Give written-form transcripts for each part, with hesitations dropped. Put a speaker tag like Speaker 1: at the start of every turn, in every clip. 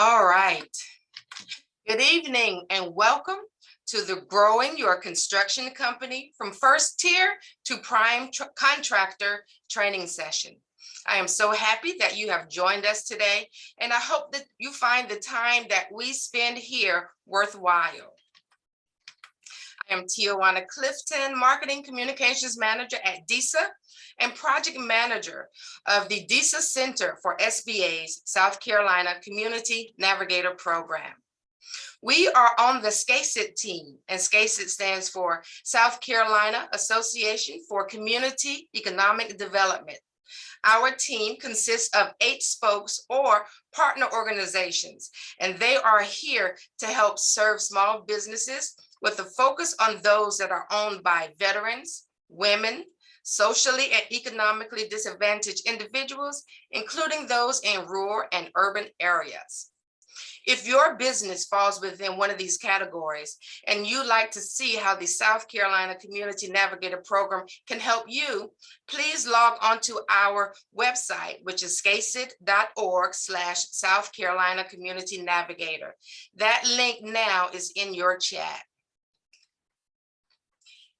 Speaker 1: All right. Good evening and welcome to the Growing Your Construction Company from First Tier to Prime Contractor training session. I am so happy that you have joined us today, and I hope that you find the time that we spend here worthwhile. I am Tijuana Clifton, Marketing Communications Manager at DESA and Project Manager of the DESA Center for SBA's South Carolina Community Navigator Program. We are on the SCASIT team, and SCASIT stands for South Carolina Association for Community Economic Development. Our team consists of 8 spokes or partner organizations, and they are here to help serve small businesses with a focus on those that are owned by veterans, women, socially and economically disadvantaged individuals, including those in rural and urban areas. If your business falls within one of these categories and you'd like to see how the South Carolina Community Navigator Program can help you, please log on to our website, which is scasit.org/South Carolina Community Navigator. That link now is in your chat.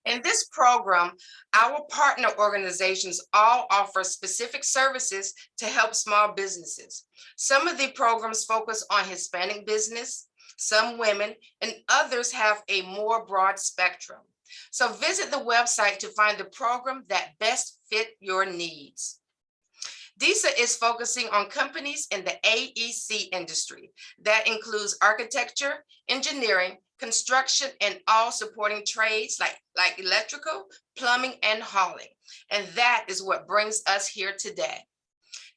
Speaker 1: In this program, our partner organizations all offer specific services to help small businesses. Some of the programs focus on Hispanic business, some women, and others have a more broad spectrum. So visit the website to find the program that best fit your needs. DESA is focusing on companies in the AEC industry. That includes architecture, engineering, construction, and all supporting trades like electrical, plumbing, and hauling. And that is what brings us here today.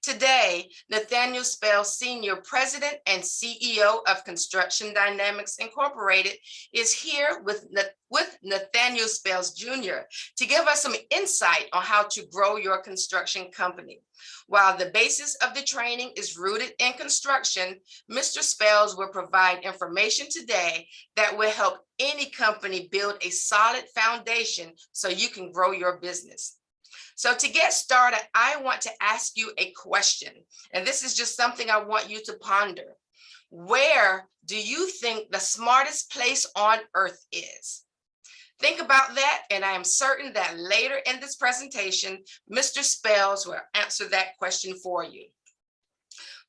Speaker 1: Today, Nathaniel Spells, Senior President and CEO of Construction Dynamics Incorporated, is here with Nathaniel Spells Jr. to give us some insight on how to grow your construction company. While the basis of the training is rooted in construction, Mr. Spells will provide information today that will help any company build a solid foundation so you can grow your business. So to get started, I want to ask you a question, and this is just something I want you to ponder. Where do you think the smartest place on earth is? Think about that, and I am certain that later in this presentation, Mr. Spells will answer that question for you.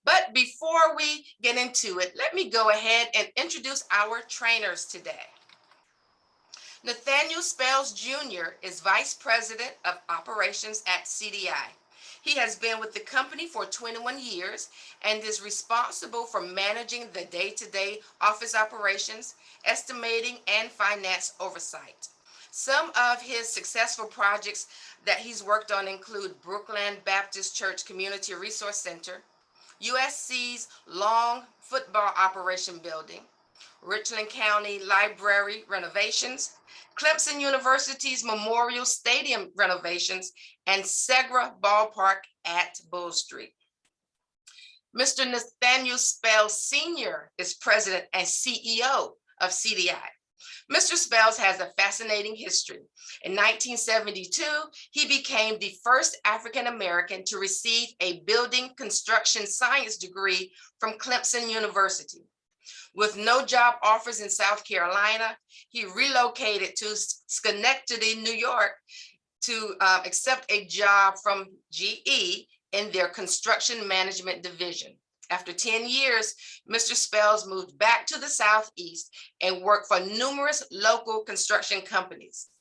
Speaker 1: But before we get into it, let me go ahead and introduce our trainers today. Nathaniel Spells Jr. is Vice President of Operations at CDI. He has been with the company for 21 years and is responsible for managing the day-to-day office operations, estimating, and finance oversight. Some of his successful projects that he's worked on include Brookland Baptist Church Community Resource Center, USC's Long Football Operation Building, Richland County Library renovations, Clemson University's Memorial Stadium renovations, and Segra Ballpark at Bull Street. Mr. Nathaniel Spells Sr. is President and CEO of CDI. Mr. Spells has a fascinating history. In 1972, he became the first African American to receive a building construction science degree from Clemson University. With no job offers in South Carolina, he relocated to Schenectady, New York to accept a job from GE in their construction management division. After 10 years, Mr. Spells moved back to the Southeast and worked for numerous local construction companies.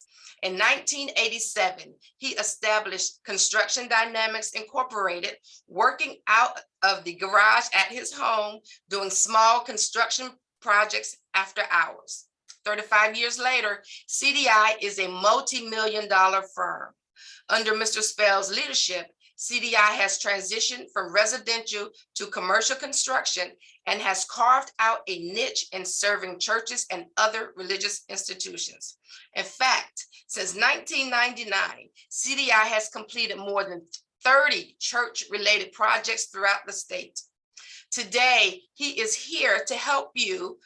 Speaker 1: In 1987, he established Construction Dynamics Incorporated, working out of the garage at his home, doing small construction projects after hours. 35 years later, CDI is a multi-million-dollar firm. Under Mr. Spells' leadership, CDI has transitioned from residential to commercial construction and has carved out a niche in serving churches and other religious institutions. In fact, since 1999, CDI has completed more than 30 church-related projects throughout the state. Today, he is here to help you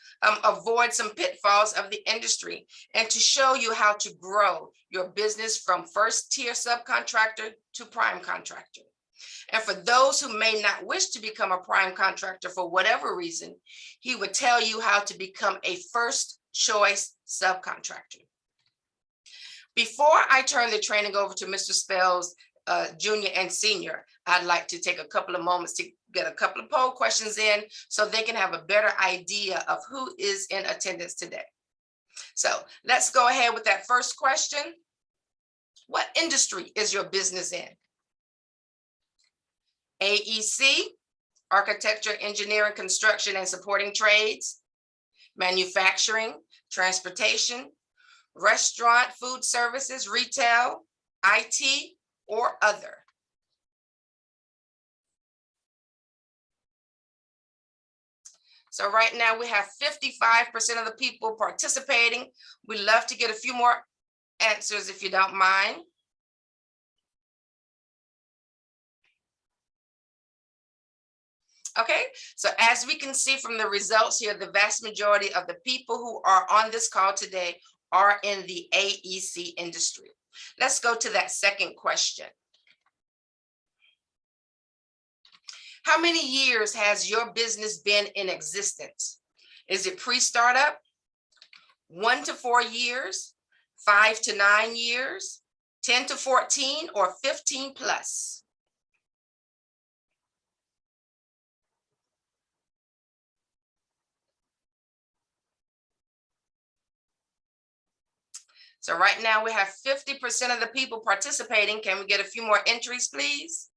Speaker 1: avoid some pitfalls of the industry and to show you how to grow your business from first-tier subcontractor to prime contractor. And for those who may not wish to become a prime contractor for whatever reason, he would tell you how to become a first choice subcontractor. Before I turn the training over to Mr. Spells, Junior and Senior, I'd like to take a couple of moments to get a couple of poll questions in so they can have a better idea of who is in attendance today. So let's go ahead with that first question. What industry is your business in? AEC, architecture, engineering, construction, and supporting trades, manufacturing, transportation, restaurant, food services, retail, IT, or other. So right now we have 55% of the people participating. We'd love to get a few more answers if you don't mind. Okay, so as we can see from the results here, the vast majority of the people who are on this call today are in the AEC industry. Let's go to that second question. How many years has your business been in existence? Is it pre-startup, 1 to 4 years, 5 to 9 years, 10 to 14, or 15 plus? So right now we have 50% of the people participating. Can we get a few more entries, please?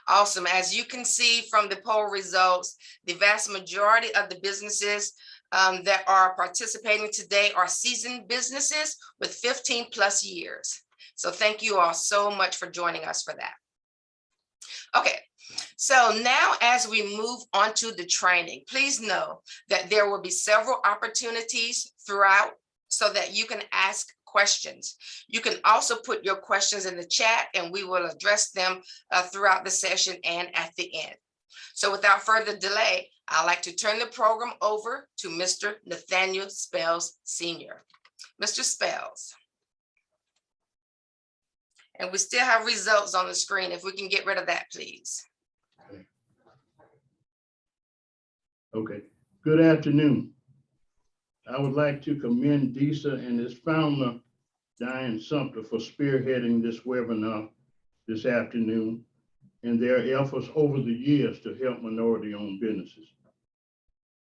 Speaker 1: Awesome. As you can see from the poll results, the vast majority of the businesses that are participating today are seasoned businesses with 15 plus years. So thank you all so much for joining us for that. Okay, so now as we move on to the training, please know that there will be several opportunities throughout so that you can ask questions. You can also put your questions in the chat and we will address them throughout the session and at the end. So without further delay, I'd like to turn the program over to Mr. Nathaniel Spells, Sr. Mr. Spells. And we still have results on the screen. If we can get rid of that, please.
Speaker 2: Okay. Good afternoon. I would like to commend DESA and its founder, Diane Sumter, for spearheading this webinar this afternoon and their efforts over the years to help minority-owned businesses.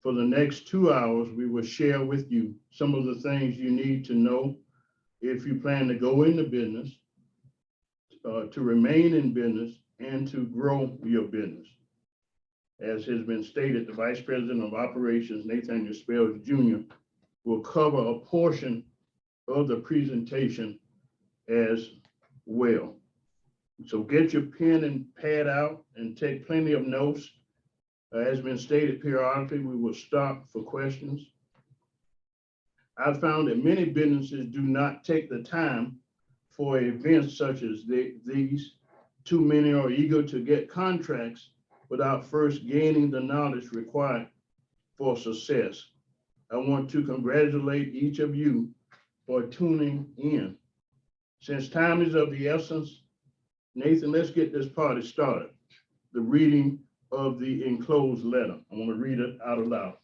Speaker 2: For the next 2 hours, we will share with you some of the things you need to know if you plan to go into business, to remain in business, and to grow your business. As has been stated, the Vice President of Operations, Nathaniel Spells, Jr., will cover a portion of the presentation as well. So get your pen and pad out and take plenty of notes. As been stated periodically, we will stop for questions. I've found that many businesses do not take the time for events such as these. Too many are eager to get contracts without first gaining the knowledge required for success. I want to congratulate each of you for tuning in. Since time is of the essence, Nathan, let's get this party started. The reading of the enclosed letter. I want to read it out aloud.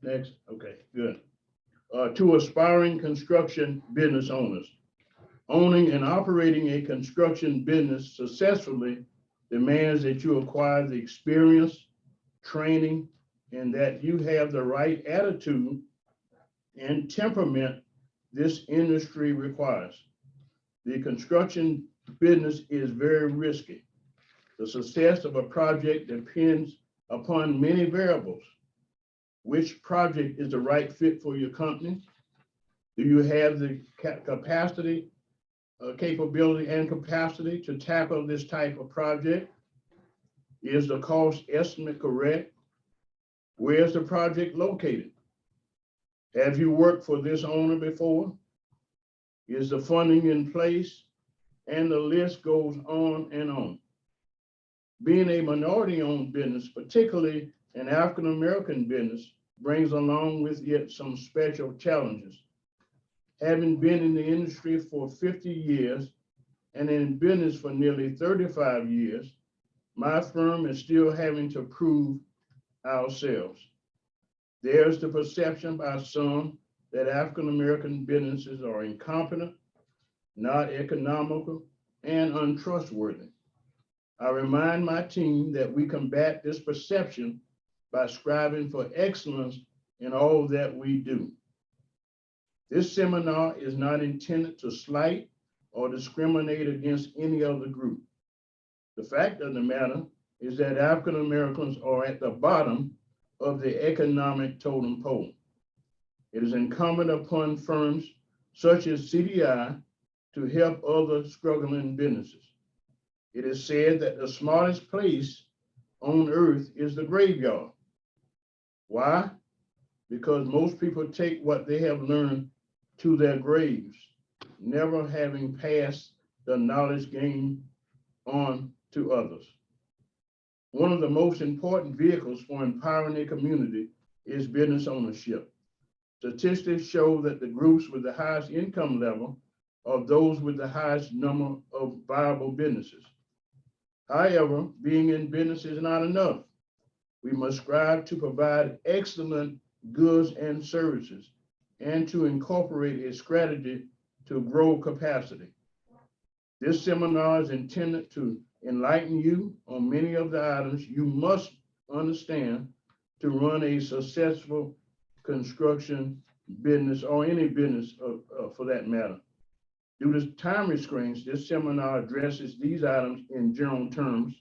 Speaker 2: Next, okay, good. To aspiring construction business owners. Owning and operating a construction business successfully demands that you acquire the experience, training, and that you have the right attitude and temperament this industry requires. The construction business is very risky. The success of a project depends upon many variables. Which project is the right fit for your company? Do you have the capability and capacity to tackle this type of project? Is the cost estimate correct? Where is the project located? Have you worked for this owner before? Is the funding in place? And the list goes on and on. Being a minority-owned business, particularly an African-American business, brings along with it some special challenges. Having been in the industry for 50 years and in business for nearly 35 years, my firm is still having to prove ourselves. There's the perception by some that African American businesses are incompetent, not economical, and untrustworthy. I remind my team that we combat this perception by striving for excellence in all that we do. This seminar is not intended to slight or discriminate against any other group. The fact of the matter is that African Americans are at the bottom of the economic totem pole. It is incumbent upon firms such as CDI to help other struggling businesses. It is said that the smartest place on earth is the graveyard. Why? Because most people take what they have learned to their graves, never having passed the knowledge gained on to others. One of the most important vehicles for empowering a community is business ownership. Statistics show that the groups with the highest income level are those with the highest number of viable businesses. However, being in business is not enough. We must strive to provide excellent goods and services and to incorporate a strategy to grow capacity. This seminar is intended to enlighten you on many of the items you must understand to run a successful construction business or any business for that matter. Due to time restraints, this seminar addresses these items in general terms.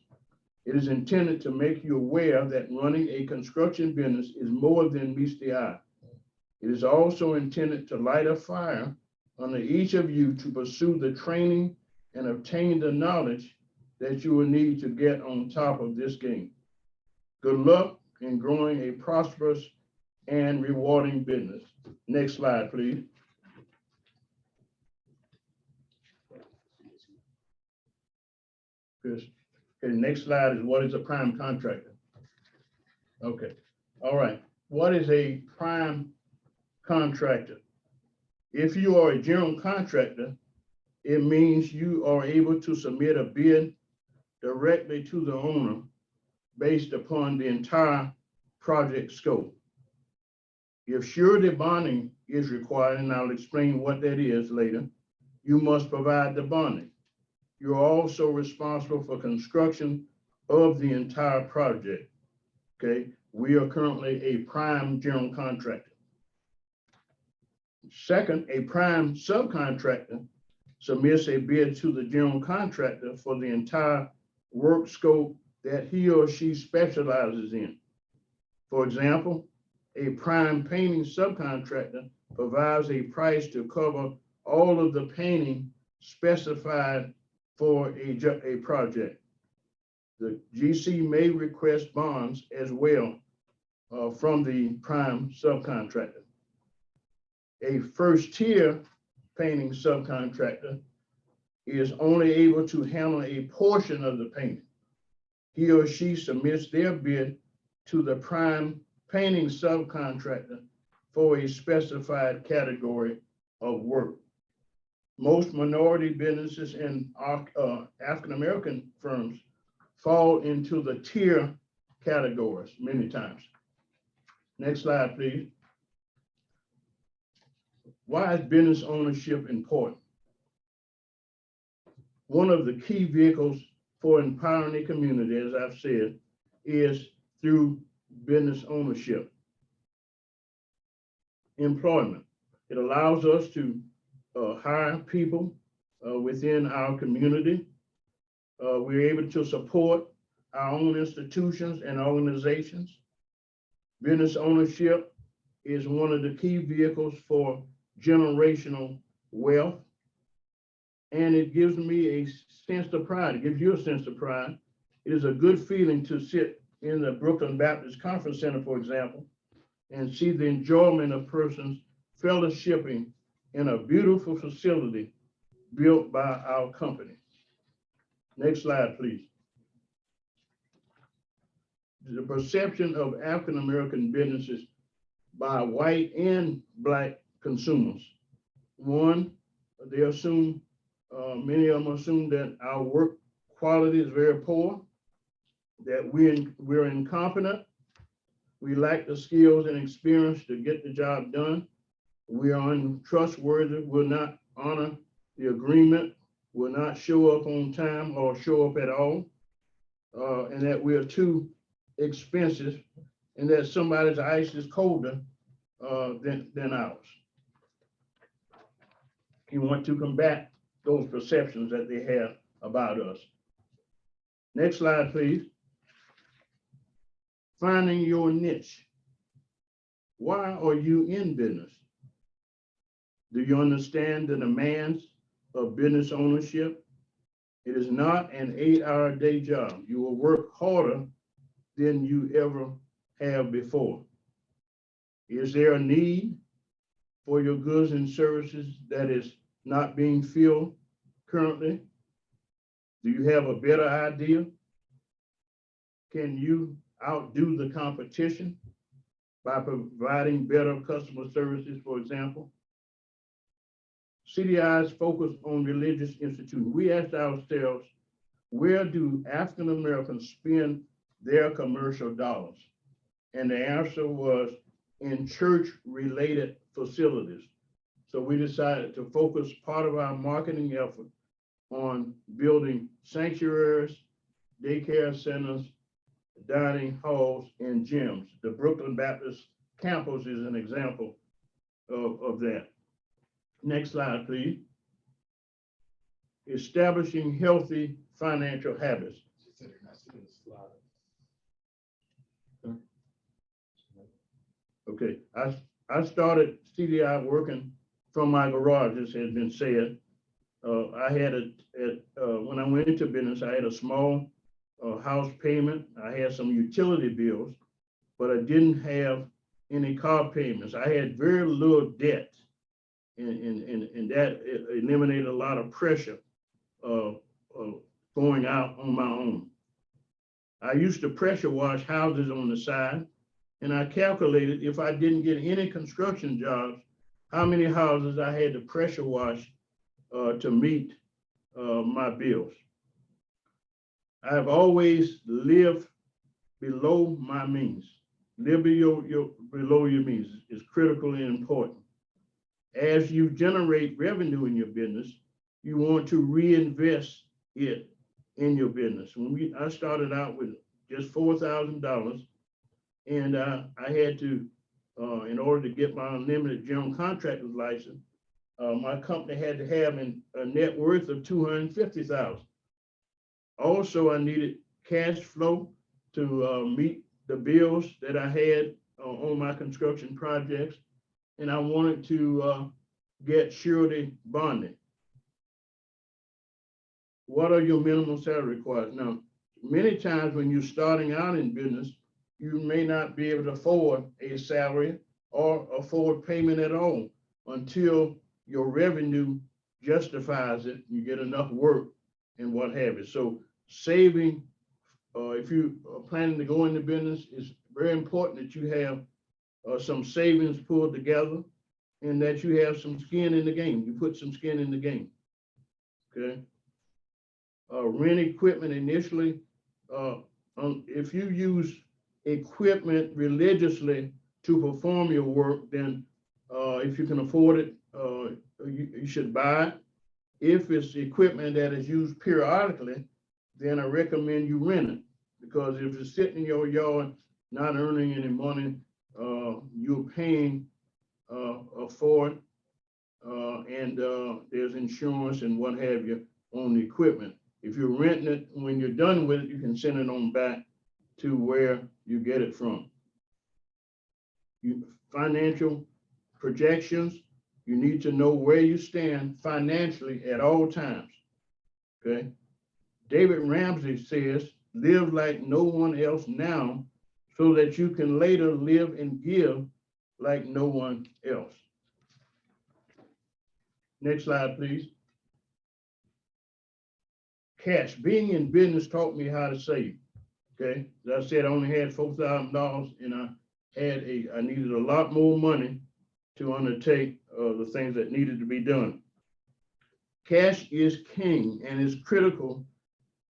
Speaker 2: It is intended to make you aware that running a construction business is more than meets the eye. It is also intended to light a fire under each of you to pursue the training and obtain the knowledge that you will need to get on top of this game. Good luck in growing a prosperous and rewarding business. Next slide, please. Chris. Okay, next slide is what is a prime contractor? Okay, all right. What is a prime contractor? If you are a general contractor, it means you are able to submit a bid directly to the owner based upon the entire project scope. If surety bonding is required, and I'll explain what that is later, you must provide the bonding. You're also responsible for construction of the entire project. Okay, we are currently a prime general contractor. Second, a prime subcontractor submits a bid to the general contractor for the entire work scope that he or she specializes in. For example, a prime painting subcontractor provides a price to cover all of the painting specified for a project. The GC may request bonds as well from the prime subcontractor. A first tier painting subcontractor is only able to handle a portion of the painting. He or she submits their bid to the prime painting subcontractor for a specified category of work. Most minority businesses and African-American firms fall into the tier categories many times. Next slide, please. Why is business ownership important? One of the key vehicles for empowering a community, as I've said, is through business ownership. Employment. It allows us to hire people within our community. We're able to support our own institutions and organizations. Business ownership is one of the key vehicles for generational wealth. And it gives me a sense of pride. It gives you a sense of pride. It is a good feeling to sit in the Brooklyn Baptist Conference Center, for example, and see the enjoyment of persons fellowshipping in a beautiful facility built by our company. Next slide, please. The perception of African-American businesses by white and Black consumers. One, they assume, many of them assume that our work quality is very poor, that we're incompetent, we lack the skills and experience to get the job done, we are untrustworthy, will not honor the agreement, will not show up on time or show up at all, and that we are too expensive, and that somebody's ice is colder than ours. You want to combat those perceptions that they have about us. Next slide, please. Finding your niche. Why are you in business? Do you understand the demands of business ownership? It is not an 8-hour day job. You will work harder than you ever have before. Is there a need for your goods and services that is not being filled currently? Do you have a better idea? Can you outdo the competition by providing better customer services, for example? CDI's focus on religious institutions. We asked ourselves, where do African Americans spend their commercial dollars? And the answer was in church-related facilities. So we decided to focus part of our marketing effort on building sanctuaries, daycare centers, dining halls, and gyms. The Brooklyn Baptist campus is an example of that. Next slide, please. Establishing healthy financial habits. Okay, I started CDI working from my garage, as has been said. I had when I went into business, I had a small house payment. I had some utility bills, but I didn't have any car payments. I had very little debt, and that eliminated a lot of pressure going out on my own. I used to pressure wash houses on the side, and I calculated if I didn't get any construction jobs, how many houses I had to pressure wash to meet my bills. I've always lived below my means. Live below your means is critical and important. As you generate revenue in your business, you want to reinvest it in your business. I started out with just $4,000, and I had to, in order to get my unlimited general contractor's license, my company had to have a net worth of $250,000. Also, I needed cash flow to meet the bills that I had on my construction projects, and I wanted to get surety bonding. What are your minimum salary requirements? Now, many times when you're starting out in business, you may not be able to afford a salary or afford payment at all until your revenue justifies it, you get enough work and what have you. So saving, if you are planning to go into business, it's very important that you have some savings pulled together and that you have some skin in the game. You put some skin in the game, okay? Rent equipment initially. If you use equipment religiously to perform your work, then if you can afford it, you should buy it. If it's equipment that is used periodically, then I recommend you rent it, because if it's sitting in your yard not earning any money, you're paying for it, and there's insurance and what have you on the equipment. If you're renting it, when you're done with it, you can send it on back to where you get it from. Financial projections, you need to know where you stand financially at all times, okay? David Ramsey says, live like no one else now so that you can later live and give like no one else. Next slide, please. Cash. Being in business taught me how to save, okay? As I said, I only had $4,000, and I needed a lot more money to undertake the things that needed to be done. Cash is king and is critical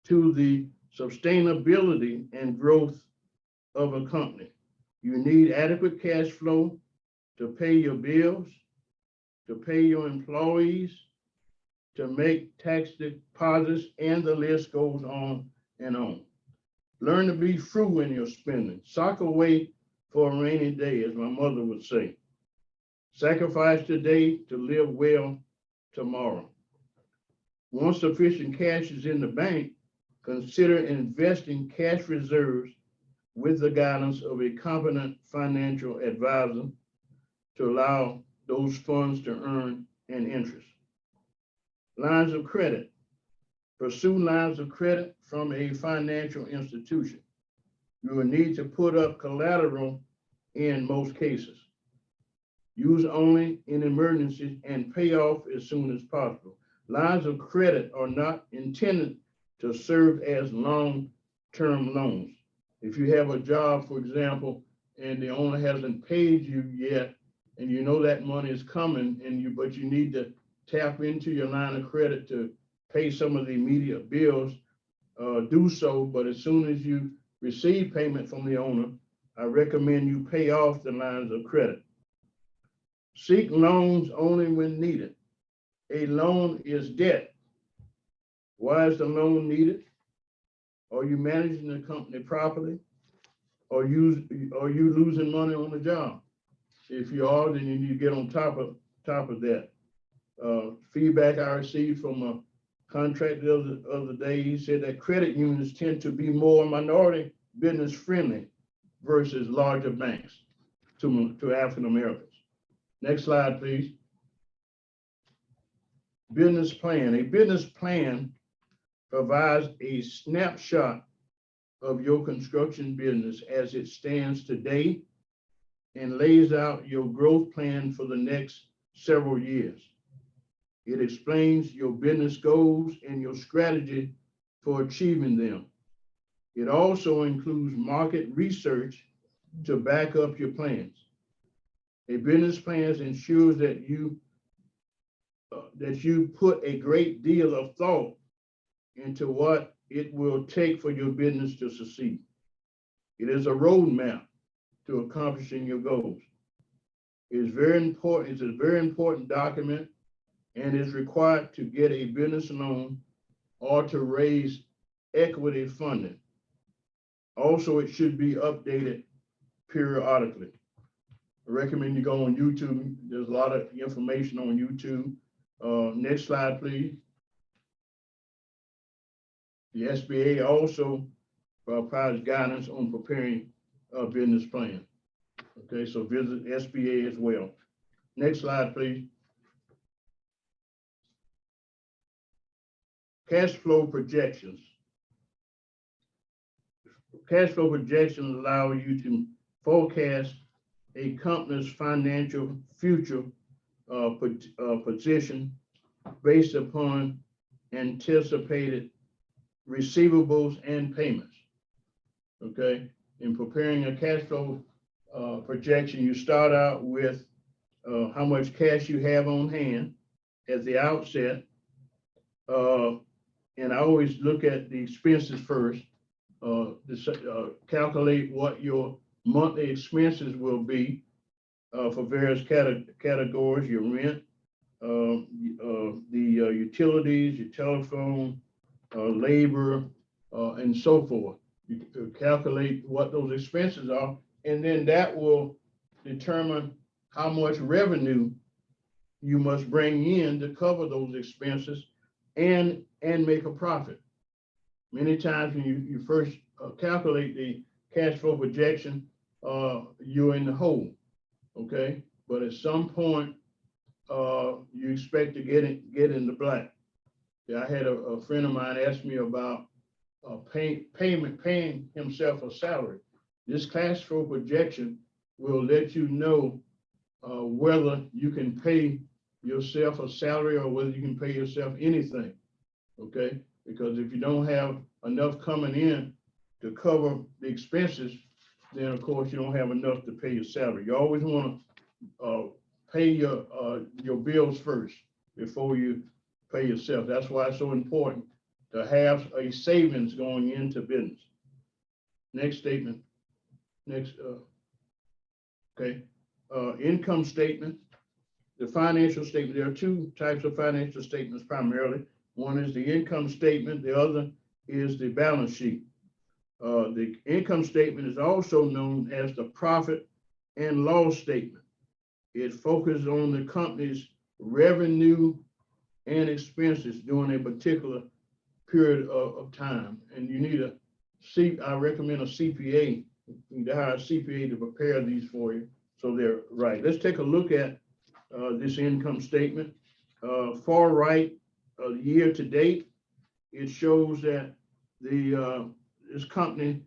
Speaker 2: to the sustainability and growth of a company. You need adequate cash flow to pay your bills, to pay your employees, to make tax deposits, and the list goes on and on. Learn to be frugal in your spending. Sock away for a rainy day, as my mother would say. Sacrifice today to live well tomorrow. Once sufficient cash is in the bank, consider investing cash reserves with the guidance of a competent financial advisor to allow those funds to earn an interest. Lines of credit. Pursue lines of credit from a financial institution. You will need to put up collateral in most cases. Use only in emergencies and pay off as soon as possible. Lines of credit are not intended to serve as long-term loans. If you have a job, for example, and the owner hasn't paid you yet, and you know that money is coming, but you need to tap into your line of credit to pay some of the immediate bills, do so. But as soon as you receive payment from the owner, I recommend you pay off the lines of credit. Seek loans only when needed. A loan is debt. Why is the loan needed? Are you managing the company properly? Are you losing money on the job? If you are, then you need to get on top of that. Feedback I received from a contractor the other day, he said that credit unions tend to be more minority business friendly versus larger banks to African Americans. Next slide, please. Business plan. A business plan provides a snapshot of your construction business as it stands today and lays out your growth plan for the next several years. It explains your business goals and your strategy for achieving them. It also includes market research to back up your plans. A business plan ensures that you put a great deal of thought into what it will take for your business to succeed. It is a roadmap to accomplishing your goals. It is very important. It's a very important document and is required to get a business loan or to raise equity funding. Also, it should be updated periodically. I recommend you go on YouTube. There's a lot of information on YouTube. Next slide, please. The SBA also provides guidance on preparing a business plan. Okay, so visit SBA as well. Next slide, please. Cash flow projections. Cash flow projections allow you to forecast a company's financial future position based upon anticipated receivables and payments. Okay, in preparing a cash flow projection, you start out with how much cash you have on hand at the outset. And I always look at the expenses first, calculate what your monthly expenses will be for various categories, your rent, the utilities, your telephone, labor, and so forth. You calculate what those expenses are, and then that will determine how much revenue you must bring in to cover those expenses and make a profit. Many times when you first calculate the cash flow projection, you're in the hole, okay? But at some point, you expect to get in the black. Yeah, I had a friend of mine ask me about paying himself a salary. This cash flow projection will let you know whether you can pay yourself a salary or whether you can pay yourself anything, okay? Because if you don't have enough coming in to cover the expenses, then of course you don't have enough to pay your salary. You always want to pay your bills first before you pay yourself. That's why it's so important to have a savings going into business. Next statement. Next, okay. Income statement. The financial statement. There are two types of financial statements primarily. One is the income statement. The other is the balance sheet. The income statement is also known as the profit and loss statement. It focuses on the company's revenue and expenses during a particular period of time. And you need I recommend a CPA. You need to hire a CPA to prepare these for you so they're right. Let's take a look at this income statement. Far right, year to date, it shows that this company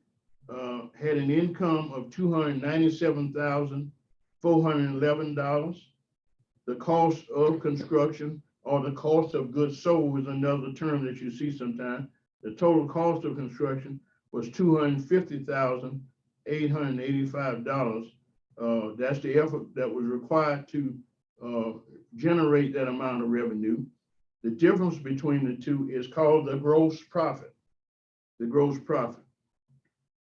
Speaker 2: had an income of $297,411. The cost of construction, or the cost of goods sold, is another term that you see sometimes. The total cost of construction was $250,885. That's the effort that was required to generate that amount of revenue. The difference between the two is called the gross profit. The gross profit.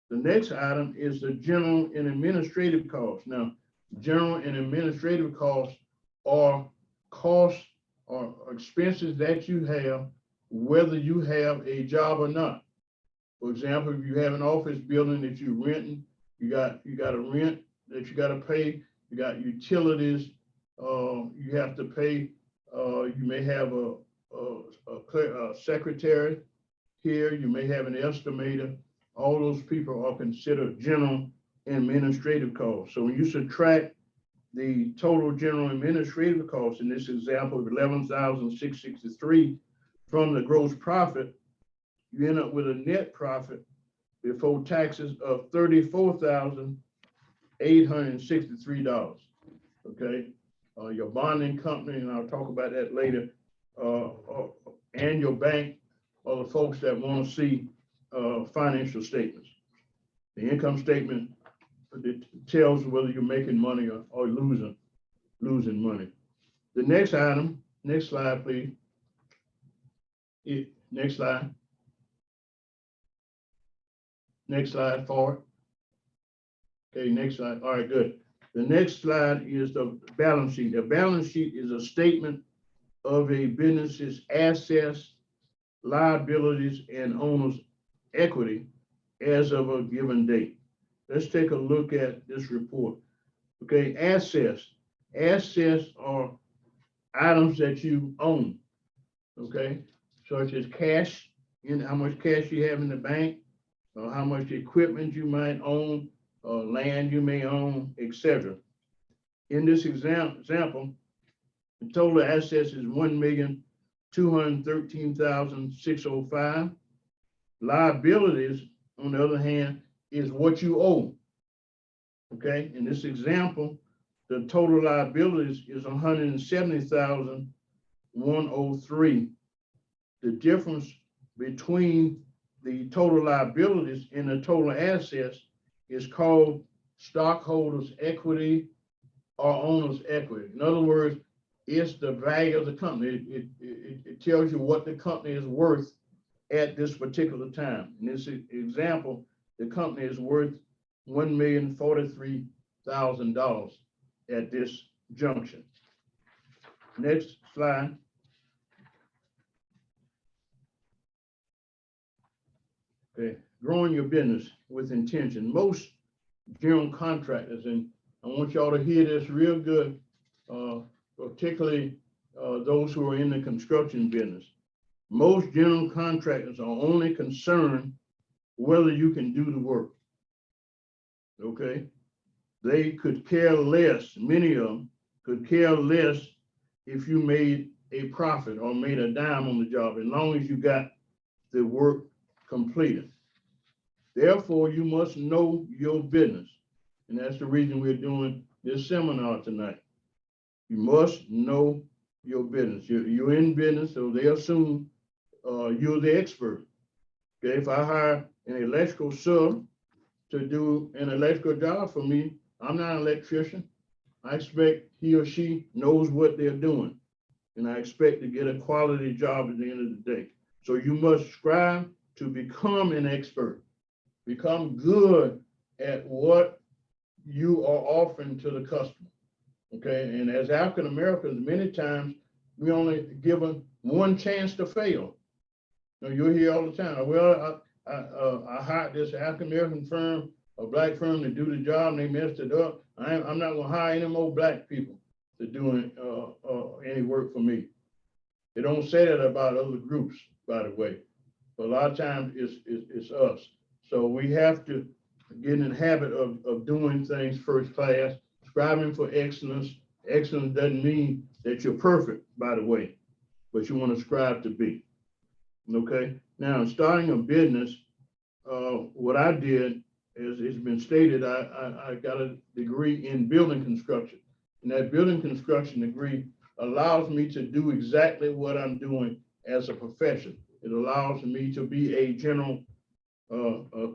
Speaker 2: The next item is the general and administrative costs. Now, general and administrative costs are costs or expenses that you have, whether you have a job or not. For example, if you have an office building that you're renting, you got a rent that you got to pay. You got utilities you have to pay. You may have a secretary here. You may have an estimator. All those people are considered general and administrative costs. So when you subtract the total general administrative costs, in this example of $11,663 from the gross profit, you end up with a net profit before taxes of $34,863. Okay, your bonding company, and I'll talk about that later, and your bank are the folks that want to see financial statements. The income statement, it tells whether you're making money or losing money. The next item, next slide, please. Next slide. Next slide forward. Okay, next slide. All right, good. The next slide is the balance sheet. The balance sheet is a statement of a business's assets, liabilities, and owner's equity as of a given date. Let's take a look at this report. Okay, assets. Assets are items that you own, okay? Such as cash, how much cash you have in the bank, or how much equipment you might own, land you may own, etc. In this example, the total assets is $1,213,605. Liabilities, on the other hand, is what you owe. Okay, in this example, the total liabilities is $170,103. The difference between the total liabilities and the total assets is called stockholders' equity or owner's equity. In other words, it's the value of the company. It tells you what the company is worth at this particular time. In this example, the company is worth $1,043,000 at this junction. Next slide. Okay, growing your business with intention. Most general contractors, and I want y'all to hear this real good, particularly those who are in the construction business. Most general contractors are only concerned whether you can do the work. Okay, they could care less, many of them could care less if you made a profit or made a dime on the job, as long as you got the work completed. Therefore, you must know your business. And that's the reason we're doing this seminar tonight. You must know your business. You're in business, so they assume you're the expert. Okay, if I hire an electrical sub to do an electrical job for me, I'm not an electrician. I expect he or she knows what they're doing. And I expect to get a quality job at the end of the day. So you must strive to become an expert, become good at what you are offering to the customer. Okay. And as African Americans, many times we only given one chance to fail. You know, you'll hear all the time, well, I hired this African American firm, a black firm to do the job, and they messed it up. I'm not gonna hire any more black people to do any work for me. They don't say that about other groups, by the way, but a lot of times it's us. So we have to get in the habit of doing things first class, striving for excellence. Excellence doesn't mean that you're perfect, by the way, but you want to strive to be. Okay. Now, starting a business, what I did, as it's been stated, I got a degree in building construction. And that building construction degree allows me to do exactly what I'm doing as a profession. It allows me to be a general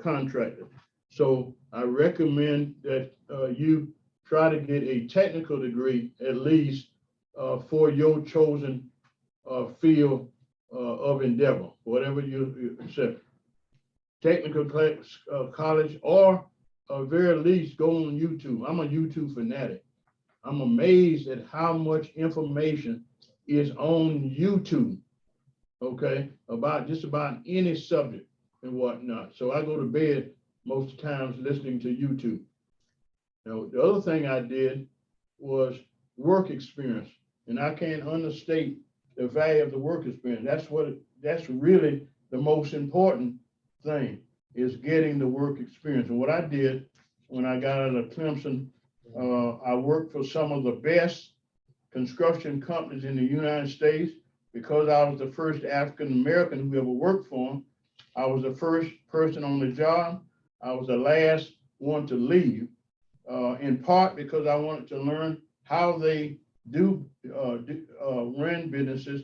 Speaker 2: contractor. So I recommend that you try to get a technical degree, at least for your chosen field of endeavor, whatever you accept. Technical college, or at very least go on YouTube. I'm a YouTube fanatic. I'm amazed at how much information is on YouTube, okay, about just about any subject and whatnot. So I go to bed most of the times listening to YouTube. Now, the other thing I did was work experience, and I can't understate the value of the work experience. That's really the most important thing, is getting the work experience. And what I did when I got out of Clemson, I worked for some of the best construction companies in the United States. Because I was the first African American who ever worked for them, I was the first person on the job. I was the last one to leave, in part because I wanted to learn how they run businesses.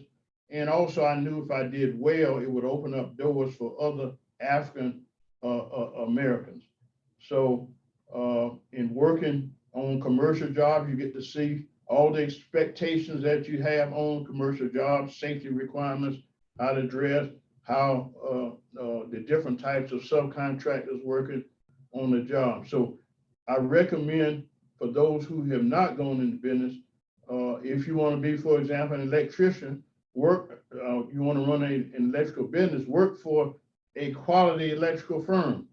Speaker 2: And also I knew if I did well, it would open up doors for other African Americans. So in working on commercial jobs, you get to see all the expectations that you have on commercial jobs, safety requirements, how to dress, how the different types of subcontractors working on the job. So I recommend for those who have not gone into business, if you want to be, for example, an electrician, you want to run an electrical business, work for a quality electrical firm,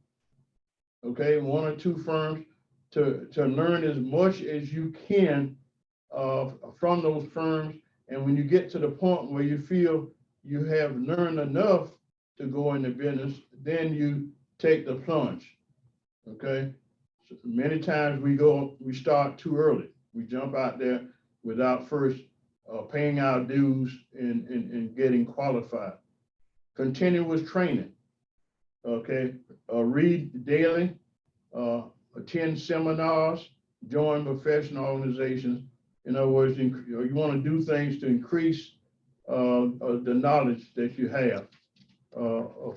Speaker 2: okay, one or two firms, to learn as much as you can from those firms. And when you get to the point where you feel you have learned enough to go into business, then you take the plunge, okay? So many times we start too early. We jump out there without first paying our dues and getting qualified. Continuous training, okay? Read daily, attend seminars, join professional organizations. In other words, you want to do things to increase the knowledge that you have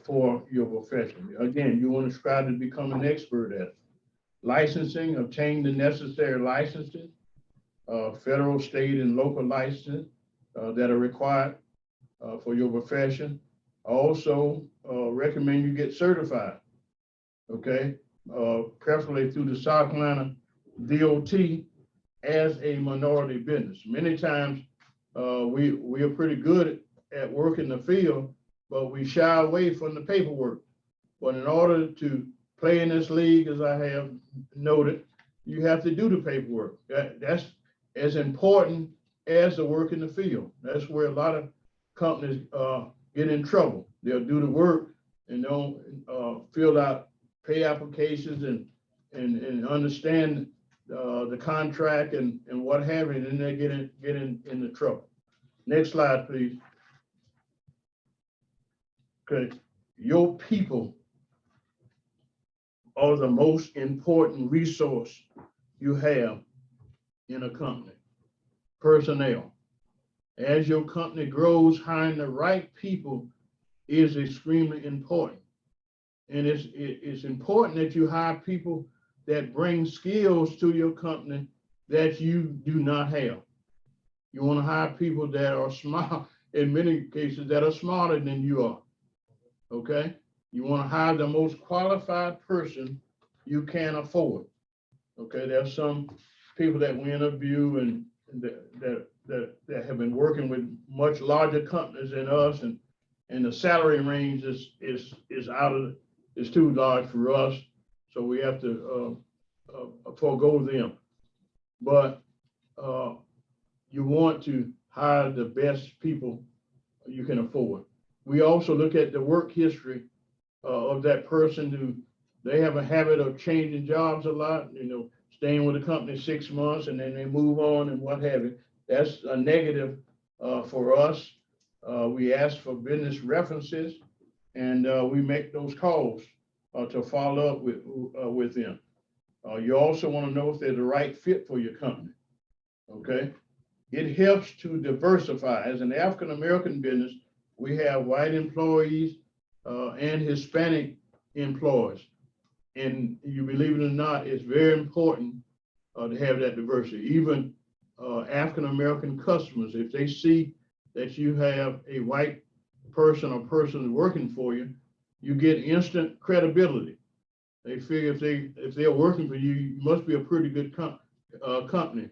Speaker 2: for your profession. Again, you want to strive to become an expert at it. Licensing, obtain the necessary licenses, federal, state, and local licenses that are required for your profession. I also recommend you get certified, okay? Preferably through the South Carolina DOT as a minority business. Many times we are pretty good at working the field, but we shy away from the paperwork. But in order to play in this league, as I have noted, you have to do the paperwork. That's as important as the work in the field. That's where a lot of companies get in trouble. They'll do the work and don't fill out pay applications and understand the contract and what have you, and then they get into trouble. Next slide, please. Okay, your people are the most important resource you have in a company. Personnel. As your company grows, hiring the right people is extremely important. And it's important that you hire people that bring skills to your company that you do not have. You want to hire people that are smart, in many cases, that are smarter than you are, okay? You want to hire the most qualified person you can afford, okay? There's some people that we interview and that have been working with much larger companies than us, and the salary range is too large for us, so we have to forego them. But you want to hire the best people you can afford. We also look at the work history of that person who they have a habit of changing jobs a lot, staying with the company 6 months and then they move on and what have you. That's a negative for us. We ask for business references and we make those calls to follow up with them. You also want to know if they're the right fit for your company, okay? It helps to diversify. As an African-American business, we have white employees and Hispanic employees. And you believe it or not, it's very important to have that diversity. Even African-American customers, if they see that you have a white person or person working for you, you get instant credibility. They figure if they're working for you, you must be a pretty good company.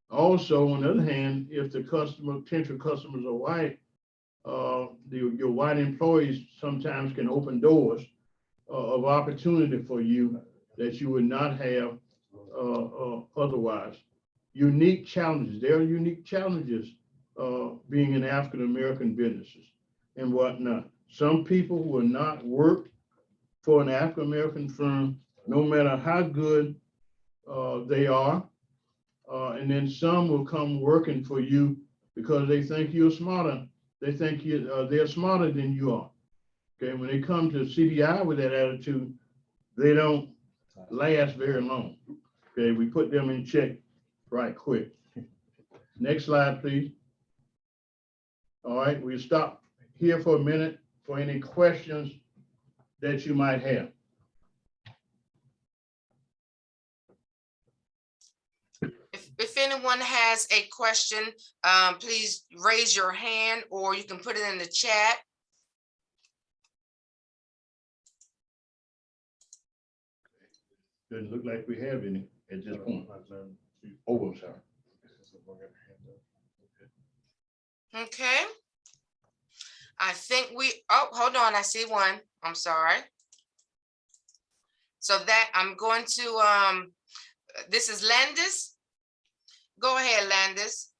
Speaker 2: Also, on the other hand, if the potential customers are white, your white employees sometimes can open doors of opportunity for you that you would not have otherwise. Unique challenges. There are unique challenges being in African-American businesses and whatnot. Some people will not work for an African-American firm, no matter how good they are. And then some will come working for you because they think you're smarter. They think they're smarter than you are. Okay, when they come to CDI with that attitude, they don't last very long. Okay, we put them in check right quick. Next slide, please. All right, we'll stop here for a minute for any questions that you might have.
Speaker 1: If anyone has a question, please raise your hand or you can put it in the chat.
Speaker 2: Doesn't look like we have any at this point. Oh, I'm sorry.
Speaker 1: Okay. I think hold on, I see one. I'm sorry. So that I'm going to, this is Landis. Go ahead, Landis.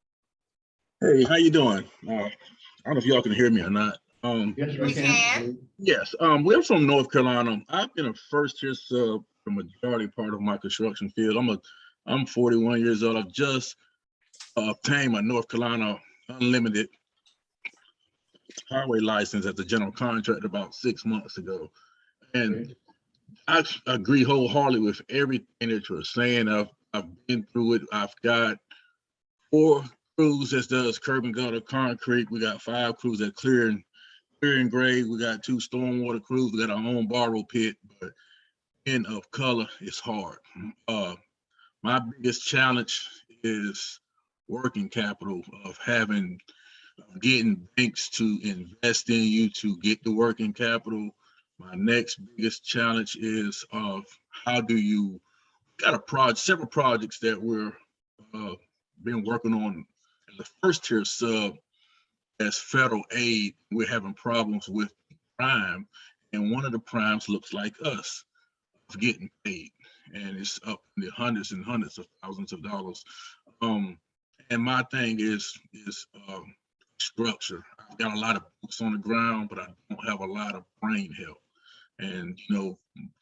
Speaker 3: Hey, how you doing? I don't know if y'all can hear me or not.
Speaker 2: Yes,
Speaker 1: we can.
Speaker 3: Yes, we're from North Carolina. I've been a first-year sub for the majority part of my construction field. I'm 41 years old. I've just obtained my North Carolina unlimited highway license as a general contractor about 6 months ago. And I agree wholeheartedly with everything that you're saying. I've been through it. I've got 4 crews that does curb and gutter concrete. We got 5 crews that clear and grade. We got 2 stormwater crews. We got our own borrow pit, but in of color, it's hard. My biggest challenge is working capital, of getting banks to invest in you to get the working capital. My next biggest challenge is of how do you got several projects that we're been working on as a first tier sub as federal aid. We're having problems with prime, and one of the primes looks like us of getting paid, and it's up in the hundreds and hundreds of thousands of dollars. And my thing is structure. I've got a lot of boots on the ground, but I don't have a lot of brain help. And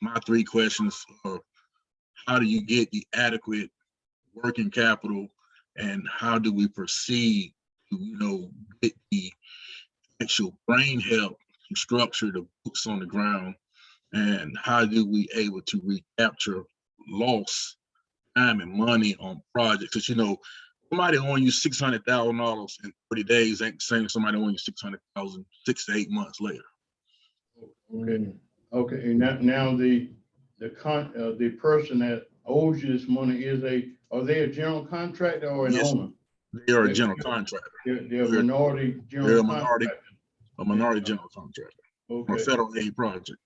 Speaker 3: my 3 questions are: how do you get the adequate working capital, and how do we proceed to get the actual brain help to structure the boots on the ground, and how do we able to recapture lost time and money on projects? Because somebody owing you $600,000 in 30 days ain't the same as somebody owing you $600,000 6 to 8 months later.
Speaker 2: Okay. Okay. And now the person that owes you this money is a Are they a general contractor or an
Speaker 3: Yes,
Speaker 2: owner?
Speaker 3: they are a
Speaker 2: They're,
Speaker 3: general contractor.
Speaker 2: they're a
Speaker 3: They're,
Speaker 2: minority
Speaker 3: they're
Speaker 2: general
Speaker 3: a minority,
Speaker 2: contractor.
Speaker 3: general contractor on a
Speaker 2: Okay,
Speaker 3: federal aid project.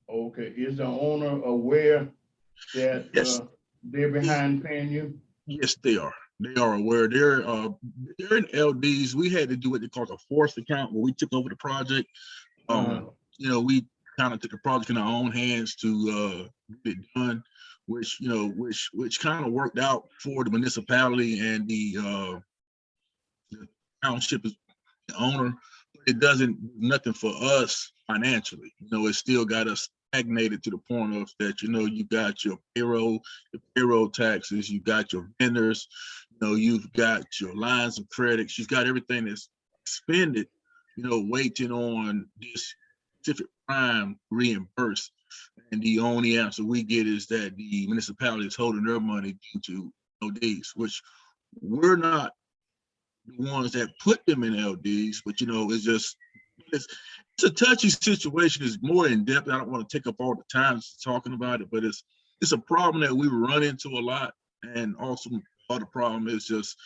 Speaker 2: okay. Is the owner aware that
Speaker 3: Yes,
Speaker 2: they're behind paying you?
Speaker 3: yes, they are. They are aware. They're in LDs. We had to do what they call a forced account when we took over the project.
Speaker 2: Uh-huh.
Speaker 3: We kind of took the project in our own hands to get it done, which kind of worked out for the municipality and the township is the owner. But it doesn't nothing for us financially. It still got us stagnated to the point of that. You got your payroll taxes, you got your vendors, you've got your lines of credits, you've got everything that's expended, waiting on this specific prime reimbursed. And the only answer we get is that the municipality is holding their money due to LDs, which we're not the ones that put them in LDs, but it's a touchy situation. It's more in depth. I don't want to take up all the time talking about it, but it's a problem that we run into a lot. And also part of the problem is just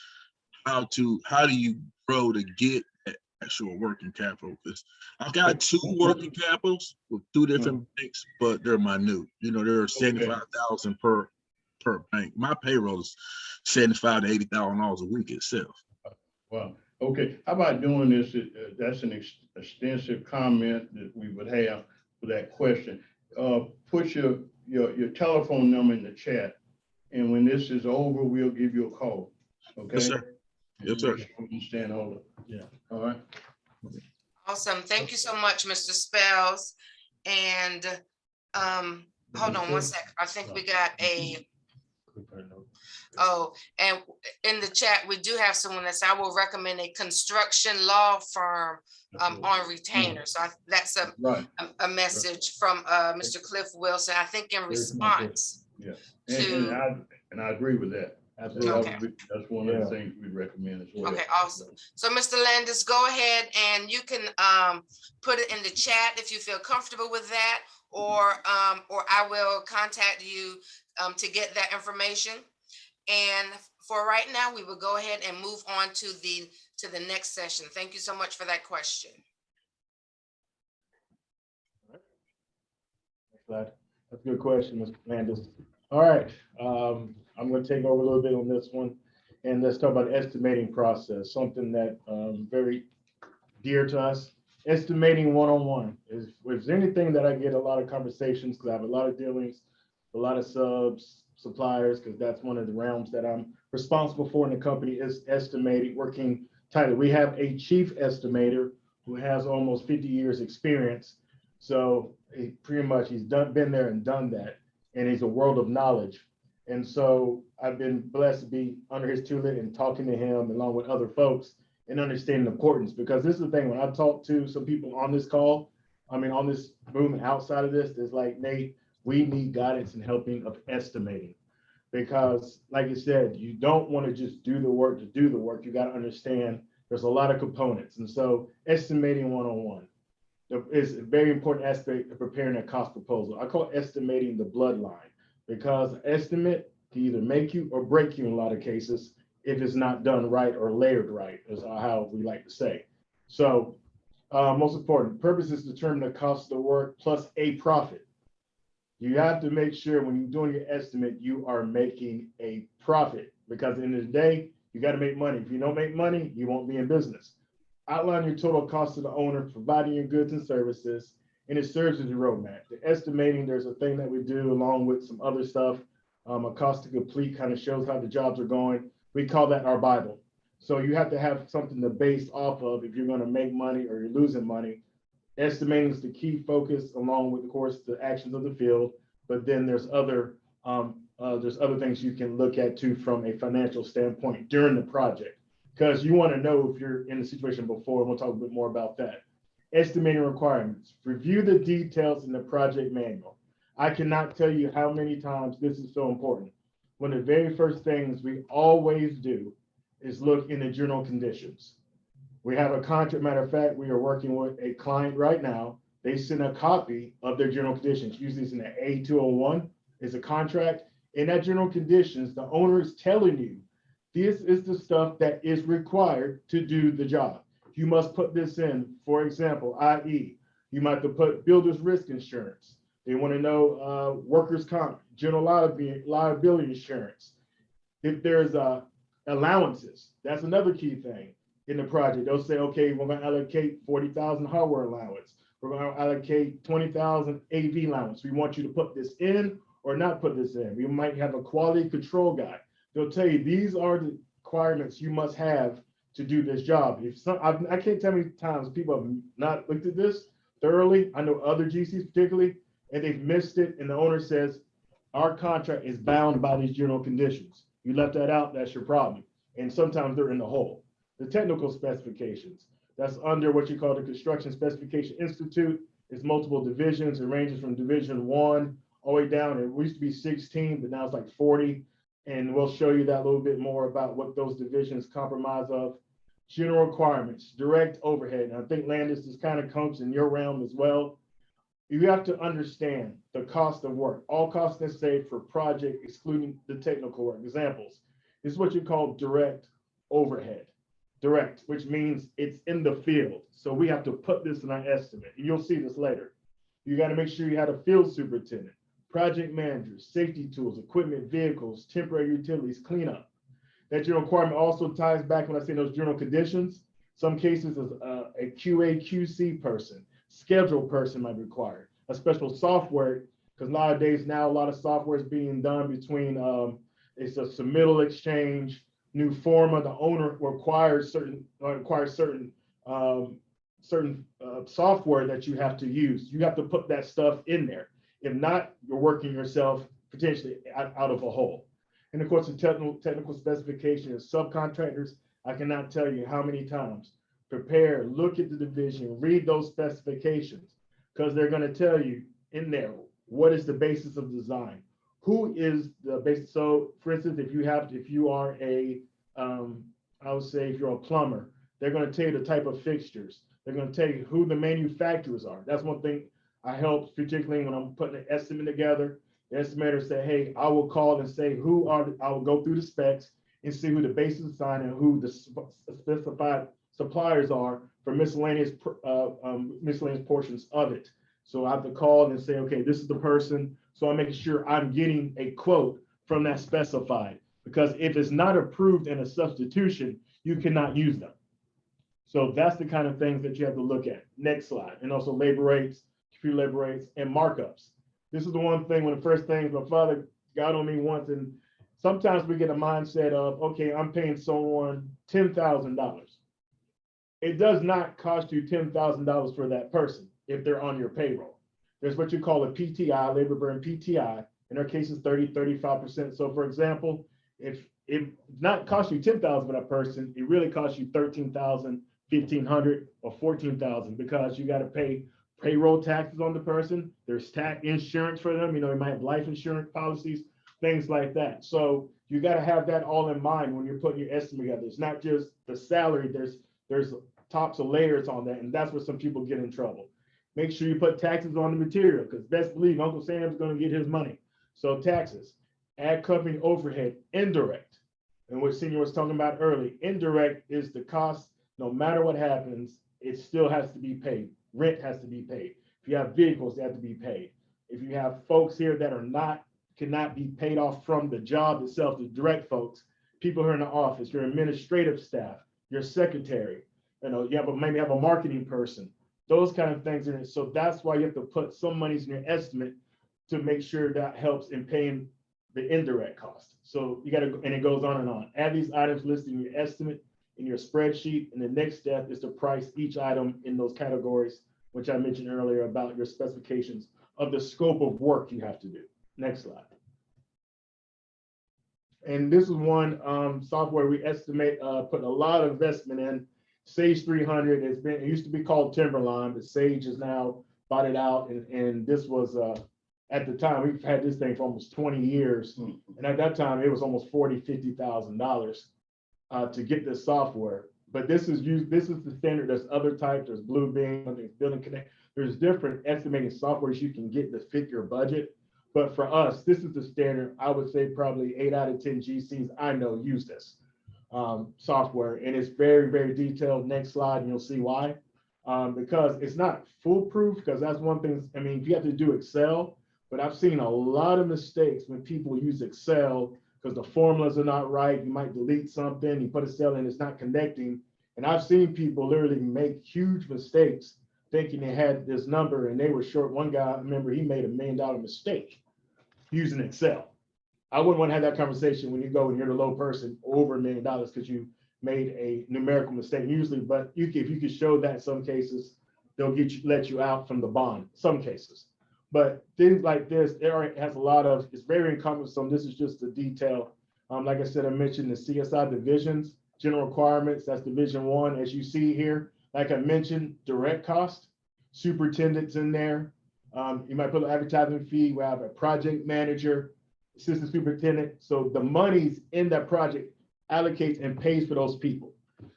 Speaker 3: how do you grow to get that actual working capital? Because I've got 2 working capitals with 2 different banks, but they're minute. There are 75,000 per bank. My payroll is $75,000 to $80,000 a week itself.
Speaker 2: Wow. Okay. How about doing this? That's an extensive comment that we would have for that question. Put your telephone number in the chat, and when this is over, we'll give you a call. Okay.
Speaker 3: Yes, sir. Yes, sir.
Speaker 2: We can stand over. Yeah. All right.
Speaker 1: Awesome. Thank you so much, Mr. Spells. And hold on one sec. I think we got and in the chat, we do have someone that said, I will recommend a construction law firm on retainer. So that's a message from Mr. Cliff Wilson, I think in response.
Speaker 2: Yeah. And I agree with that. Absolutely.
Speaker 1: Okay.
Speaker 2: That's one of the things we recommend as well.
Speaker 1: Okay, awesome. So Mr. Landis, go ahead and you can put it in the chat if you feel comfortable with that, or I will contact you to get that information. And for right now, we will go ahead and move on to the next session. Thank you so much for that question.
Speaker 4: That's a good question, Mr. Landis. All right, I'm going to take over a little bit on this one, and let's talk about the estimating process, something that very dear to us. Estimating one-on-one is, if there's anything that I get a lot of conversations, because I have a lot of dealings, a lot of suppliers, because that's one of the realms that I'm responsible for in the company, is estimating, working tightly. We have a chief estimator who has almost 50 years experience. So he's been there and done that. And he's a world of knowledge. And so I've been blessed to be under his tutelage and talking to him along with other folks and understanding the importance, because this is the thing, when I talk to some people on this call, on this movement outside of this, it's like, Nate, we need guidance and helping of estimating, because like you said, you don't want to just do the work to do the work. You got to understand there's a lot of components. And so estimating one-on-one is a very important aspect of preparing a cost proposal. I call estimating the bloodline, because estimate can either make you or break you in a lot of cases if it's not done right or layered right, is how we like to say. So most important, purpose is to determine the cost of the work plus a profit. You have to make sure when you're doing your estimate, you are making a profit, because at the end of the day, you got to make money. If you don't make money, you won't be in business. Outline your total cost to the owner, providing your goods and services, and it serves as a roadmap. The estimating, there's a thing that we do along with some other stuff. A cost to complete kind of shows how the jobs are going. We call that our Bible. So you have to have something to base off of if you're going to make money or you're losing money. Estimating is the key focus, along with, of course, the actions of the field. But then there's other things you can look at too from a financial standpoint during the project, because you want to know if you're in the situation before. And we'll talk a bit more about that. Estimating requirements. Review the details in the project manual. I cannot tell you how many times this is so important. One of the very first things we always do is look in the general conditions. We have a contract. Matter of fact, we are working with a client right now. They sent a copy of their general conditions. Usually it's in the A201 is a contract. In that general conditions, the owner is telling you, this is the stuff that is required to do the job. You must put this in, for example, i.e., you might have to put builder's risk insurance. They want to know workers' comp, general liability insurance. If there's allowances, that's another key thing in the project. They'll say, okay, we're going to allocate 40,000 hardware allowance. We're going to allocate 20,000 AV allowance. We want you to put this in or not put this in. We might have a quality control guy. They'll tell you these are the requirements you must have to do this job. If some, I can't tell how many times people have not looked at this thoroughly. I know other GCs particularly, and they've missed it. And the owner says, our contract is bound by these general conditions. You left that out, that's your problem. And sometimes they're in the hole. The technical specifications, that's under what you call the Construction Specification Institute. It's multiple divisions. It ranges from division 1 all the way down. It used to be 16, but now it's like 40. And we'll show you that a little bit more about what those divisions comprise of. General requirements, direct overhead. And I think Landis, this kind of comes in your realm as well. You have to understand the cost of work, all costs necessary for project, excluding the technical work. Examples, this is what you call direct overhead. Direct, which means it's in the field. So we have to put this in our estimate. And you'll see this later. You got to make sure you have a field superintendent, project managers, safety tools, equipment, vehicles, temporary utilities, cleanup. That general requirement also ties back when I say those general conditions. Some cases is a QA, QC person, schedule person might be required, a special software, because nowadays now a lot of software is being done between, it's a submittal exchange, new forma, the owner requires certain software that you have to use. You have to put that stuff in there. If not, you're working yourself potentially out of a hole. And of course, the technical specification is subcontractors. I cannot tell you how many times. Prepare, look at the division, read those specifications, because they're going to tell you in there what is the basis of design. Who is the basis? So, for instance, if you are a, I would say if you're a plumber, they're going to tell you the type of fixtures. They're going to tell you who the manufacturers are. That's one thing I help, particularly when I'm putting an estimate together. The estimator say, hey, I will call and say I will go through the specs and see who the basis design and who the specified suppliers are for miscellaneous portions of it. So I have to call and say, okay, this is the person. So I'm making sure I'm getting a quote from that specified, because if it's not approved in a substitution, you cannot use them. So that's the kind of things that you have to look at. Next slide. And also labor rates, computer labor rates, and markups. This is the one thing, one of the first things my father got on me once, and sometimes we get a mindset of, okay, I'm paying someone $10,000. It does not cost you $10,000 for that person if they're on your payroll. There's what you call a PTI, labor burden PTI. In our case, it's 35%. So for example, if it not cost you $10,000 for that person, it really costs you $13,000, $1,500, or $14,000, because you got to pay payroll taxes on the person. There's tax insurance for them. You know, you might have life insurance policies, things like that. So you got to have that all in mind when you're putting your estimate together. It's not just the salary. There's tops of layers on that, and that's where some people get in trouble. Make sure you put taxes on the material, because best believe Uncle Sam's going to get his money. So taxes, add company overhead, indirect. And what Senior was talking about early, indirect is the cost. No matter what happens, it still has to be paid. Rent has to be paid. If you have vehicles, they have to be paid. If you have folks here that cannot be paid off from the job itself, the direct folks, people who are in the office, your administrative staff, your secretary, you maybe have a marketing person, those kind of things in it. So that's why you have to put some monies in your estimate to make sure that helps in paying the indirect cost. So you got to, and it goes on and on. Add these items listed in your estimate in your spreadsheet. And the next step is to price each item in those categories, which I mentioned earlier about your specifications of the scope of work you have to do. Next slide. And this is one software we estimate, put a lot of investment in. Sage 300 it used to be called Timberline, but Sage has now bought it out. And this was, at the time, we've had this thing for almost 20 years. And at that time, it was almost $40,000, $50,000 to get this software. But this is the standard. There's other types. There's Bluebeam, there's Building Connect. There's different estimating softwares you can get to fit your budget. But for us, this is the standard. I would say probably 8 out of 10 GCs I know use this software, and it's very, very detailed. Next slide, and you'll see why. Because it's not foolproof, because that's one thing. I mean, you have to do Excel, but I've seen a lot of mistakes when people use Excel because the formulas are not right. You might delete something, you put a cell in, it's not connecting. And I've seen people literally make huge mistakes thinking they had this number and they were short. One guy, I remember he made $1 million mistake using Excel. I wouldn't want to have that conversation when you go and you're the low person over $1 million because you made a numerical mistake usually, but if you could show that in some cases, they'll let you out from the bond, some cases. But things like this, it has a lot of, it's very encompassing. This is just the detail. Like I said, I mentioned the CSI divisions, general requirements, that's division 1. As you see here, like I mentioned, direct cost, superintendent's in there. You might put an advertising fee, we have a project manager, assistant superintendent. So the money's in that project allocates and pays for those people.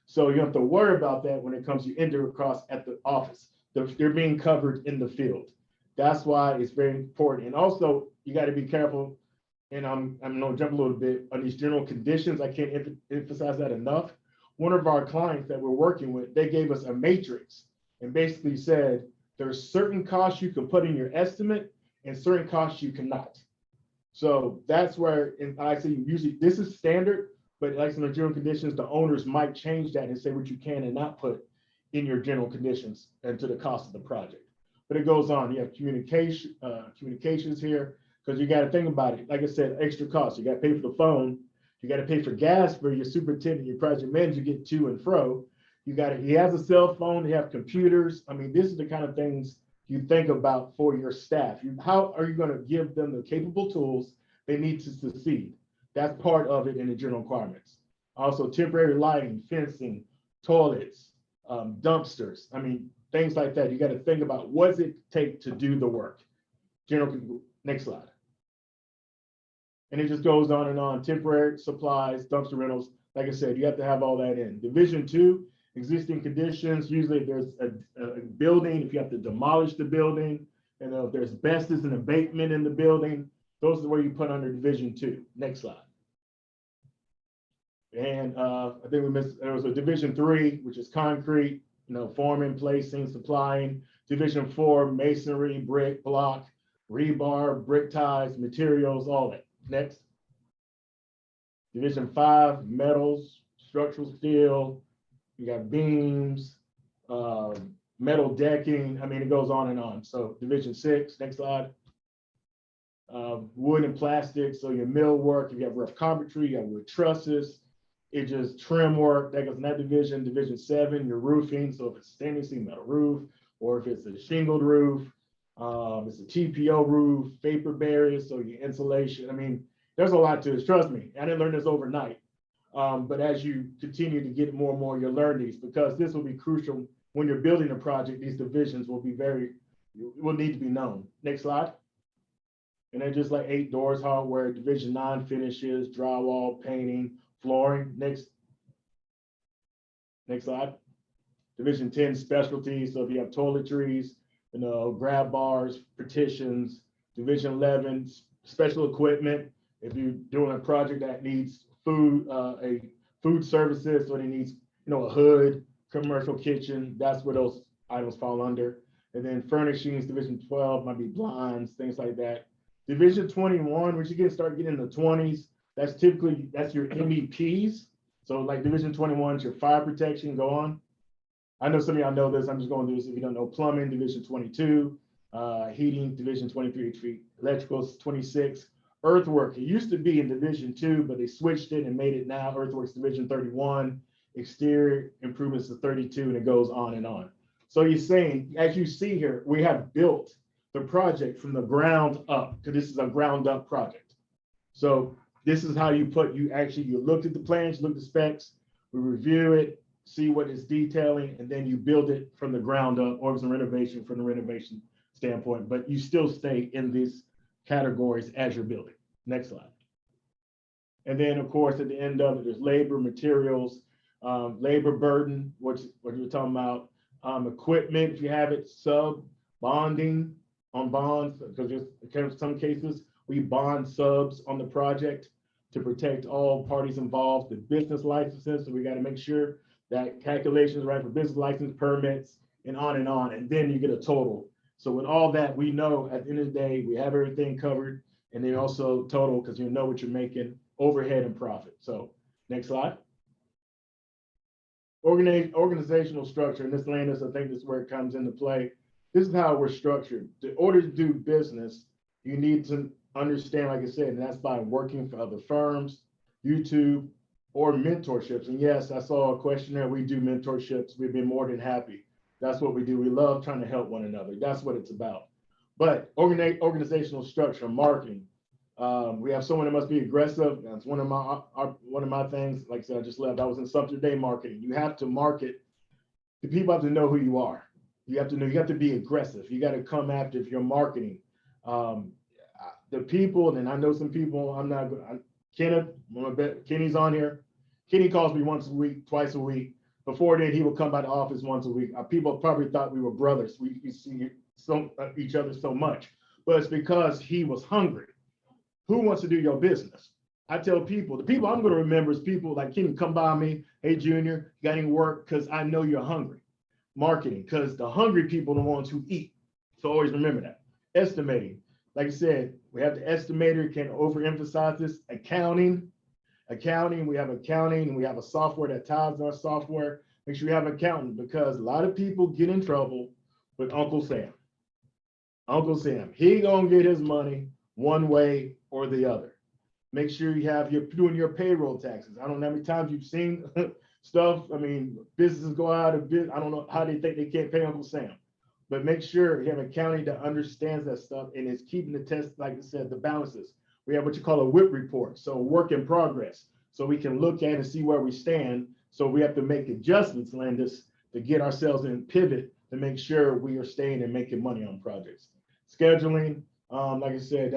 Speaker 4: So you don't have to worry about that when it comes to indirect costs at the office. They're being covered in the field. That's why it's very important. And also, you got to be careful. And I'm going to jump a little bit on these general conditions. I can't emphasize that enough. One of our clients that we're working with, they gave us a matrix and basically said, there's certain costs you can put in your estimate and certain costs you cannot. So that's where, and I say usually this is standard, but like some of the general conditions, the owners might change that and say what you can and not put in your general conditions and to the cost of the project. But it goes on. You have communications here, because you got to think about it. Like I said, extra costs. You got to pay for the phone. You got to pay for gas for your superintendent, your project manager to get to and fro. He has a cell phone. They have computers. I mean, this is the kind of things you think about for your staff. How are you going to give them the capable tools they need to succeed? That's part of it in the general requirements. Also, temporary lighting, fencing, toilets, dumpsters. I mean, things like that. You got to think about what does it take to do the work. Next slide. And it just goes on and on. Temporary supplies, dumpster rentals. Like I said, you have to have all that in. Division 2, existing conditions. Usually if there's a building, if you have to demolish the building, and if there's asbestos and abatement in the building, those are where you put under Division 2. Next slide. And I think there was a Division 3, which is concrete, forming, placing, supplying. Division 4, masonry, brick, block, rebar, brick ties, materials, all that. Next. Division 5, metals, structural steel. You got beams, metal decking. I mean, it goes on and on. So Division 6, next slide. Wood and plastic. So your mill work, if you have rough carpentry, you have wood trusses. It just trim work, that goes in that division. Division 7, your roofing. So if it's stainless steel metal roof, or if it's a shingled roof, it's a TPO roof, vapor barriers, so your insulation. I mean, there's a lot to this. Trust me, I didn't learn this overnight. But as you continue to get more and more, you'll learn these, because this will be crucial when you're building a project. These divisions will need to be known. Next slide. And they're just like 8 doors, hardware. Division 9, finishes, drywall, painting, flooring. Next slide. Division 10, specialties. So if you have toiletries, grab bars, partitions. Division 11, special equipment. If you're doing a project that needs food services, so it needs, a hood, commercial kitchen, that's where those items fall under. And then furnishings, Division 12 might be blinds, things like that. Division 21, which you start getting in the 20s, that's your MEPs. So like Division 21 is your fire protection. Go on. I know some of y'all know this. I'm just going to do this if you don't know. Plumbing, Division 22, heating, Division 23, electrical, 26. Earthwork, it used to be in Division 2, but they switched it and made it now Earthworks Division 31, exterior improvements to 32, and it goes on and on. So you're saying, as you see here, we have built the project from the ground up, because this is a ground up project. So this is how you looked at the plans, you looked at the specs, we review it, see what it's detailing, and then you build it from the ground up, or it's a renovation from the renovation standpoint, but you still stay in these categories as you're building. Next slide. And then of course, at the end of it, there's labor, materials, labor burden, what you're talking about, equipment, if you have it, bonding, on bonds, because there's some cases we bond subs on the project to protect all parties involved, the business licenses. So we got to make sure that calculations right for business license permits and on, and then you get a total. So with all that, we know at the end of the day, we have everything covered, and then also total, because you know what you're making, overhead and profit. So next slide. Organizational structure, and this, Landis, I think this is where it comes into play. This is how we're structured. In order to do business, you need to understand, like I said, and that's by working for other firms, YouTube, or mentorships. And yes, I saw a question there. We do mentorships. We've been more than happy. That's what we do. We love trying to help one another. That's what it's about. But organizational structure, marketing. We have someone that must be aggressive. That's one of my things. Like I said, I just left. I was in Sumter Day marketing. You have to market. The people have to know who you are. You have to know. You have to be aggressive. You got to come after if you're marketing. The people, and I know some people. I'm not. Kenneth, Kenny's on here. Kenny calls me once a week, twice a week. Before then, he would come by the office once a week. People probably thought we were brothers. We see each other so much, but it's because he was hungry. Who wants to do your business? I tell people, the people I'm going to remember is people like Kenny come by me. Hey, Junior, got any work? Because I know you're hungry. Marketing, because the hungry people are the ones who eat. So always remember that. Estimating. Like I said, we have the estimator, can't overemphasize this. Accounting, we have accounting, and we have a software that ties our software. Make sure you have an accountant, because a lot of people get in trouble with Uncle Sam. Uncle Sam, he gonna get his money one way or the other. Make sure you're doing your payroll taxes. I don't know how many times you've seen stuff. I mean, businesses go out of business. I don't know how they think they can't pay Uncle Sam. But make sure you have an accounting that understands that stuff and is keeping the test, like I said, the balances. We have what you call a WIP report, so work in progress. So we can look at and see where we stand. So we have to make adjustments, Landis, to get ourselves in pivot to make sure we are staying and making money on projects. Scheduling, like I said,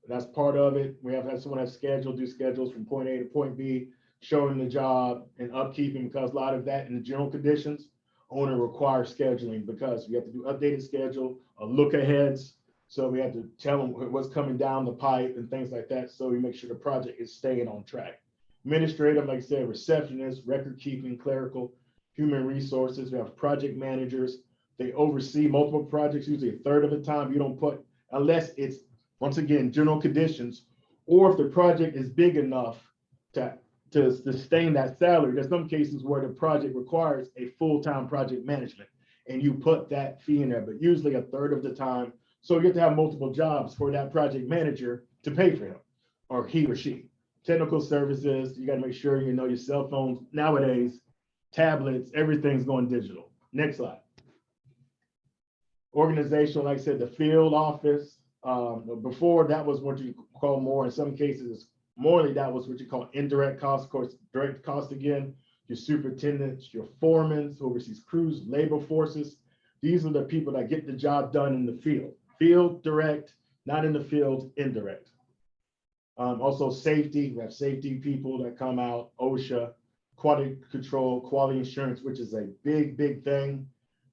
Speaker 4: that's part of it. We have to have someone have do schedules from point A to point B, showing the job and upkeeping, because a lot of that in the general conditions, owner requires scheduling, because we have to do updated schedule, look aheads. So we have to tell them what's coming down the pipe and things like that. So we make sure the project is staying on track. Administrative, like I said, receptionist, record keeping, clerical, human resources. We have project managers. They oversee multiple projects, usually a third of the time. You don't put, unless it's, once again, general conditions, or if the project is big enough to sustain that salary. There's some cases where the project requires a full-time project management, and you put that fee in there, but usually a third of the time. So you have to have multiple jobs for that project manager to pay for him or he or she. Technical services, you got to make sure you know your cell phones nowadays, tablets, everything's going digital. Next slide. Organizational, like I said, the field office. Before that was what you call more, in some cases, morally, that was what you call indirect costs. Of course, direct cost again, your superintendents, your foremen, who oversees crews, labor forces. These are the people that get the job done in the field. Field direct, not in the field indirect. Also safety, we have safety people that come out, OSHA, quality control, quality insurance, which is a big, big thing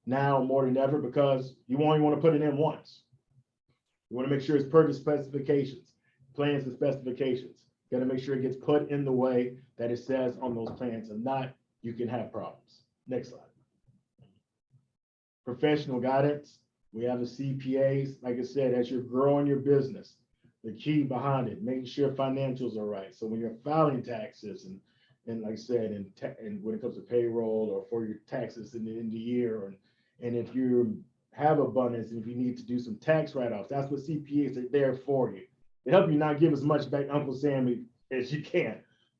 Speaker 4: now more than ever, because you only want to put it in once. You want to make sure it's per the specifications, plans and specifications. You got to make sure it gets put in the way that it says on those plans, and not you can have problems. Next slide. Professional guidance. We have the CPAs. Like I said, as you're growing your business, the key behind it, making sure financials are right. So when you're filing taxes and like I said, and when it comes to payroll or for your taxes in the end of the year, and if you have abundance and if you need to do some tax write-offs, that's what CPAs are there for you. They help you not give as much back to Uncle Sam as you can.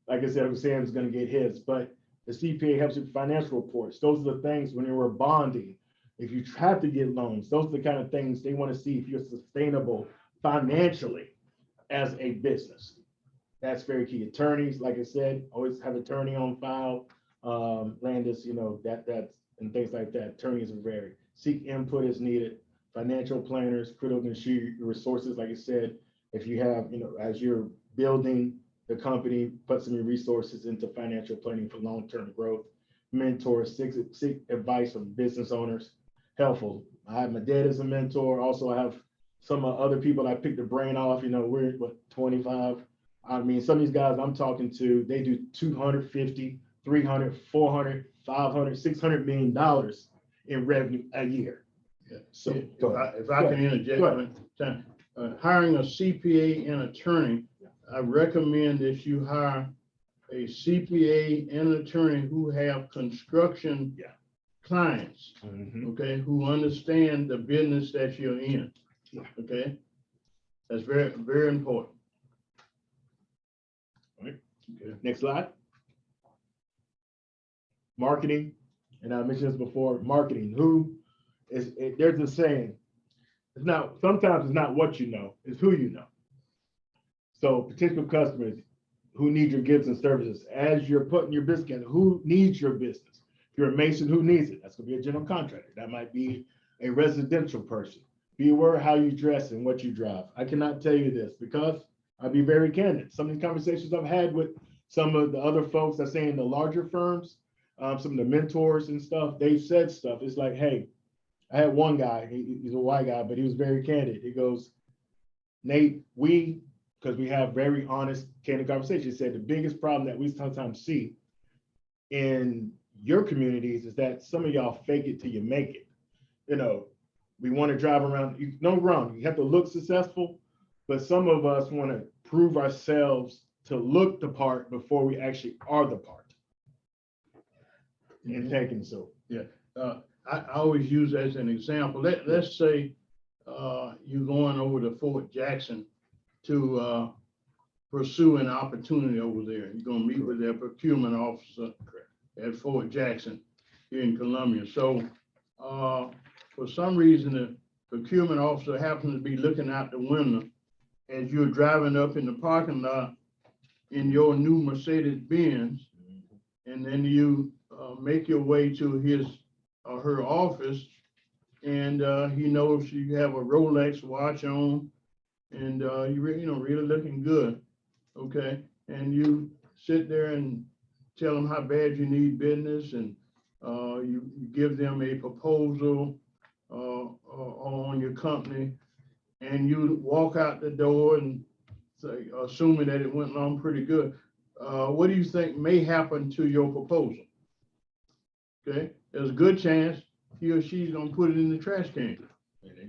Speaker 4: Like I said, Uncle Sam's going to get his, but the CPA helps you with financial reports. Those are the things when you were bonding. If you have to get loans, those are the kind of things they want to see if you're sustainable financially as a business. That's very key. Attorneys, like I said, always have attorney on file. Landis, you know, that's and things like that. Attorneys are very, seek input as needed. Financial planners, critical ensure your resources. Like I said, if you have, you know, as you're building the company, put some of your resources into financial planning for long-term growth. Mentors, seek advice from business owners. Helpful. I have my dad as a mentor. Also, I have some other people I picked the brain off. You know, we're what 25. I mean, some of these guys I'm talking to, they do 250, 300, 400, 500, 600 million dollars in revenue a year.
Speaker 2: Yeah.
Speaker 4: So
Speaker 2: If I can interject, one time, hiring a CPA and attorney, I recommend that you hire a CPA and attorney who have construction clients, okay, who understand the business that you're in. Okay, that's very, very important.
Speaker 4: All right. Okay. Next slide. Marketing, and I mentioned this before. Marketing. There's a saying. It's not. Sometimes it's not what you know. It's who you know. So potential customers who need your goods and services, as you're putting your business together, who needs your business? If you're a mason, who needs it? That's gonna be a general contractor. That might be a residential person. Be aware how you dress and what you drive. I cannot tell you this because I'll be very candid. Some of the conversations I've had with some of the other folks that say in the larger firms, some of the mentors and stuff, they've said stuff. It's like, hey, I had one guy, he's a white guy, but he was very candid. He goes, Nate, because we have very honest, candid conversations, he said the biggest problem that we sometimes see in your communities is that some of y'all fake it till you make it. You know, we want to drive around, no wrong, you have to look successful, but some of us want to prove ourselves to look the part before we actually are the part. And taking so.
Speaker 2: Yeah, I always use as an example, let's say you're going over to Fort Jackson to pursue an opportunity over there. You're gonna meet with their procurement officer at Fort Jackson here in Columbia. So for some reason, the procurement officer happens to be looking out the window as you're driving up in the parking lot in your new Mercedes Benz, and then you make your way to his or her office, and he knows you have a Rolex watch on, and you really looking good, okay? And you sit there and tell them how bad you need business, and you give them a proposal on your company, and you walk out the door and say, assuming that it went along pretty good, what do you think may happen to your proposal? Okay, there's a good chance he or she's gonna put it in the trash can.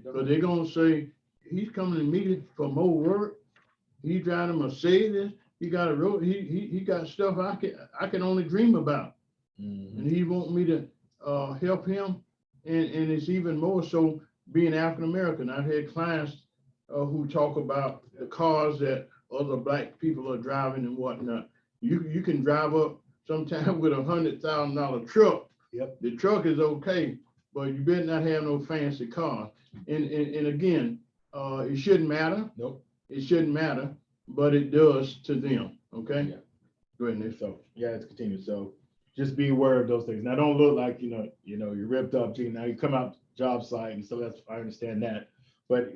Speaker 2: But they're gonna say, he's coming to meet it for more work. He's driving a Mercedes. He got a road. He got stuff I can only dream about. And he want me to help him. And it's even more so being African American. I've had clients who talk about the cars that other Black people are driving and whatnot. You can drive up sometime with $100,000 truck.
Speaker 4: Yep.
Speaker 2: The truck is okay, but you better not have no fancy car. And again, it shouldn't matter.
Speaker 4: Nope.
Speaker 2: It shouldn't matter, but it does to them. Okay.
Speaker 4: Yeah.
Speaker 2: Go ahead, Nick.
Speaker 4: So yeah, it's continued. So just be aware of those things. Now don't look like you're ripped up. Now you come out job site, and so that's I understand that, but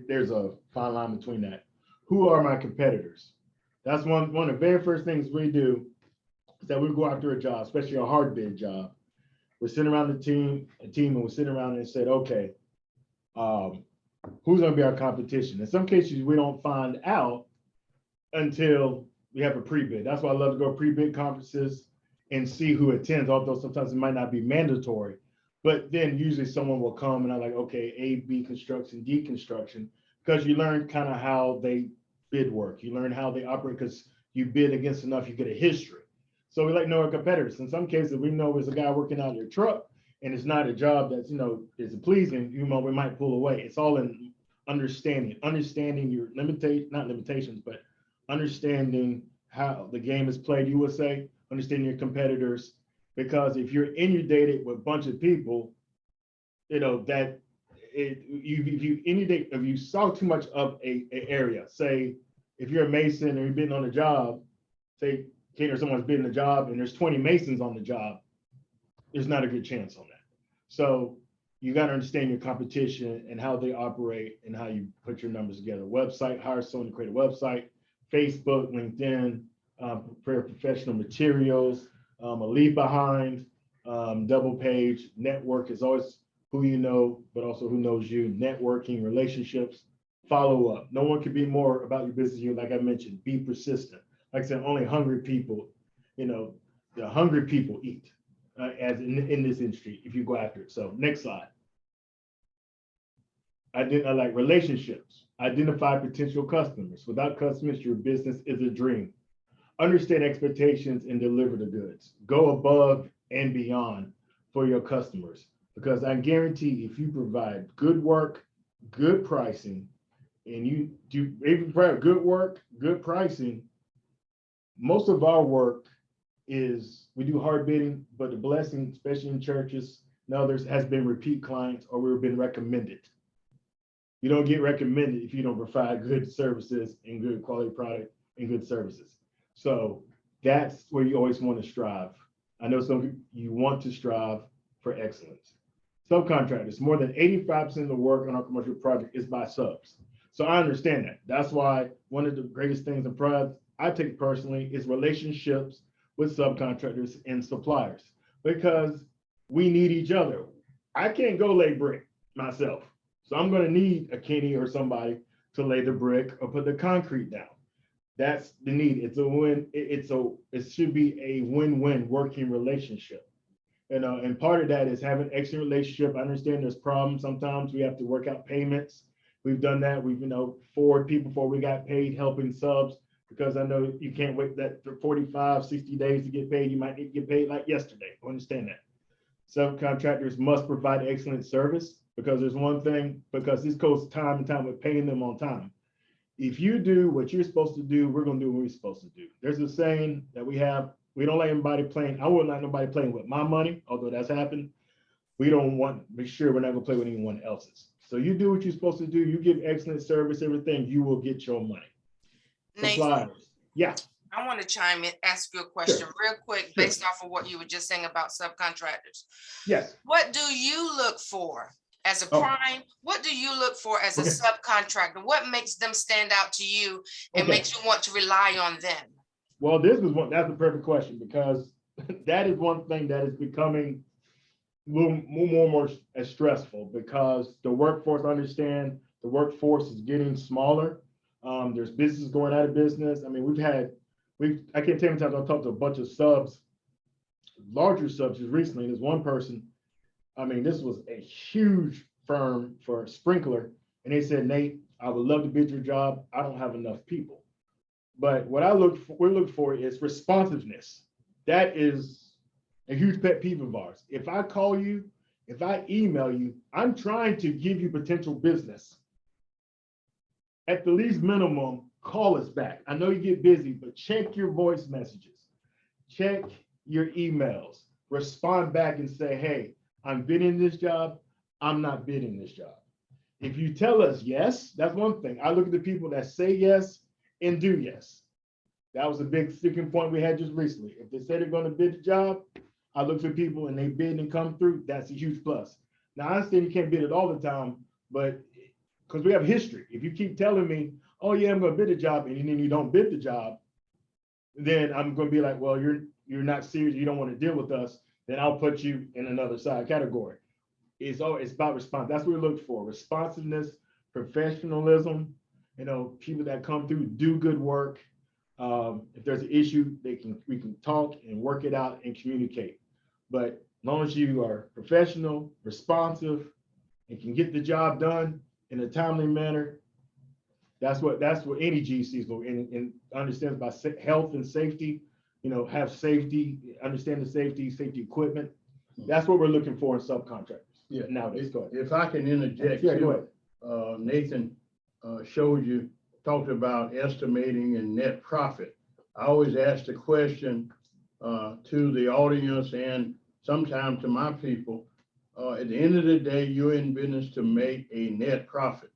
Speaker 4: there's a fine line between that. Who are my competitors? That's one of the very first things we do is that we go after a job, especially a hard bid job. We're sitting around a team, and we're sitting around and said, okay, who's going to be our competition? In some cases, we don't find out until we have a pre-bid. That's why I love to go pre-bid conferences and see who attends, although sometimes it might not be mandatory. But then usually someone will come and I'm like, okay, A, B construction, D construction, because you learn kind of how they bid work. You learn how they operate because you bid against enough, you get a history. So we like know our competitors. In some cases, we know there's a guy working out your truck and it's not a job that's, is pleasing, we might pull away. It's all in understanding your not limitations, but understanding how the game is played, you would say, understanding your competitors. Because if you're inundated with a bunch of people, if you saw too much of a area, say, if you're a mason and you're bidding on a job, say, or someone's bidding a job and there's 20 masons on the job, there's not a good chance on that. So you got to understand your competition and how they operate and how you put your numbers together. Website, hire someone to create a website, Facebook, LinkedIn, prepare professional materials, a leave behind, double page, network is always who you know, but also who knows you, networking, relationships, follow up. No one can be more about your business. You, like I mentioned, be persistent. Like I said, only hungry people, the hungry people eat as in this industry if you go after it. So next slide. I like relationships. Identify potential customers. Without customers, your business is a dream. Understand expectations and deliver the goods. Go above and beyond for your customers, because I guarantee if you provide good work, good pricing, and you do even provide good work, good pricing, most of our work is we do hard bidding, but the blessing, especially in churches and others, has been repeat clients or we've been recommended. You don't get recommended if you don't provide good services and good quality product and good services. So that's where you always want to strive. I know you want to strive for excellence. Subcontractors, more than 85% of the work on our commercial project is by subs. So I understand that. That's why one of the greatest things in pride I take personally is relationships with subcontractors and suppliers, because we need each other. I can't go lay brick myself. So I'm going to need a Kenny or somebody to lay the brick or put the concrete down. That's the need. It's a win. It should be a win-win working relationship. And part of that is having excellent relationship. I understand there's problems. Sometimes we have to work out payments. We've done that. We've, forward people before we got paid, helping subs, because I know you can't wait that for 45, 60 days to get paid. You might need to get paid like yesterday. I understand that. Subcontractors must provide excellent service, because there's one thing, because this goes time and time with paying them on time. If you do what you're supposed to do, we're going to do what we're supposed to do. There's a saying that we have, we don't let anybody playing. I wouldn't like nobody playing with my money, although that's happened. We don't want to make sure we're not going to play with anyone else's. So you do what you're supposed to do. You give excellent service, everything, you will get your money.
Speaker 1: Nathan,
Speaker 4: Suppliers. Yeah.
Speaker 1: I want to chime in, ask you a question real quick,
Speaker 4: Sure.
Speaker 1: based off of what you were just saying about subcontractors.
Speaker 4: Yes.
Speaker 1: What do you look for as a prime? What do you look for as a
Speaker 4: Okay.
Speaker 1: subcontractor? What makes them stand out to you and makes you want to rely on them?
Speaker 4: Well, that's the perfect question, because that is one thing that is becoming more and more stressful, because the workforce, understand the workforce is getting smaller. There's businesses going out of business. I mean, I can't tell you times I've talked to a bunch of subs, larger subs just recently. There's one person, I mean, this was a huge firm for sprinkler. And they said, Nate, I would love to bid your job. I don't have enough people. But what we look for is responsiveness. That is a huge pet peeve of ours. If I call you, if I email you, I'm trying to give you potential business. At the least minimum, call us back. I know you get busy, but check your voice messages, check your emails, respond back and say, hey, I'm bidding this job, I'm not bidding this job. If you tell us yes, that's one thing. I look at the people that say yes and do yes. That was a big sticking point we had just recently. If they say they're going to bid the job, I look for people and they bid and come through, that's a huge plus. Now, I understand you can't bid it all the time, but because we have history. If you keep telling me, oh yeah, I'm going to bid a job, and then you don't bid the job, then I'm going to be like, well, you're not serious, you don't want to deal with us, then I'll put you in another side category. It's about response. That's what we look for: responsiveness, professionalism. People that come through do good work. If there's an issue, we can talk and work it out and communicate. But as long as you are professional, responsive, and can get the job done in a timely manner, that's what any GC is looking and understands about health and safety. Have safety, understand the safety equipment. That's what we're looking for in subcontractors.
Speaker 2: Yeah.
Speaker 4: Nowadays, go ahead.
Speaker 2: If I can interject,
Speaker 4: Yeah, go ahead.
Speaker 2: Nathan talked about estimating and net profit. I always ask the question to the audience and sometimes to my people, at the end of the day, you're in business to make a net profit.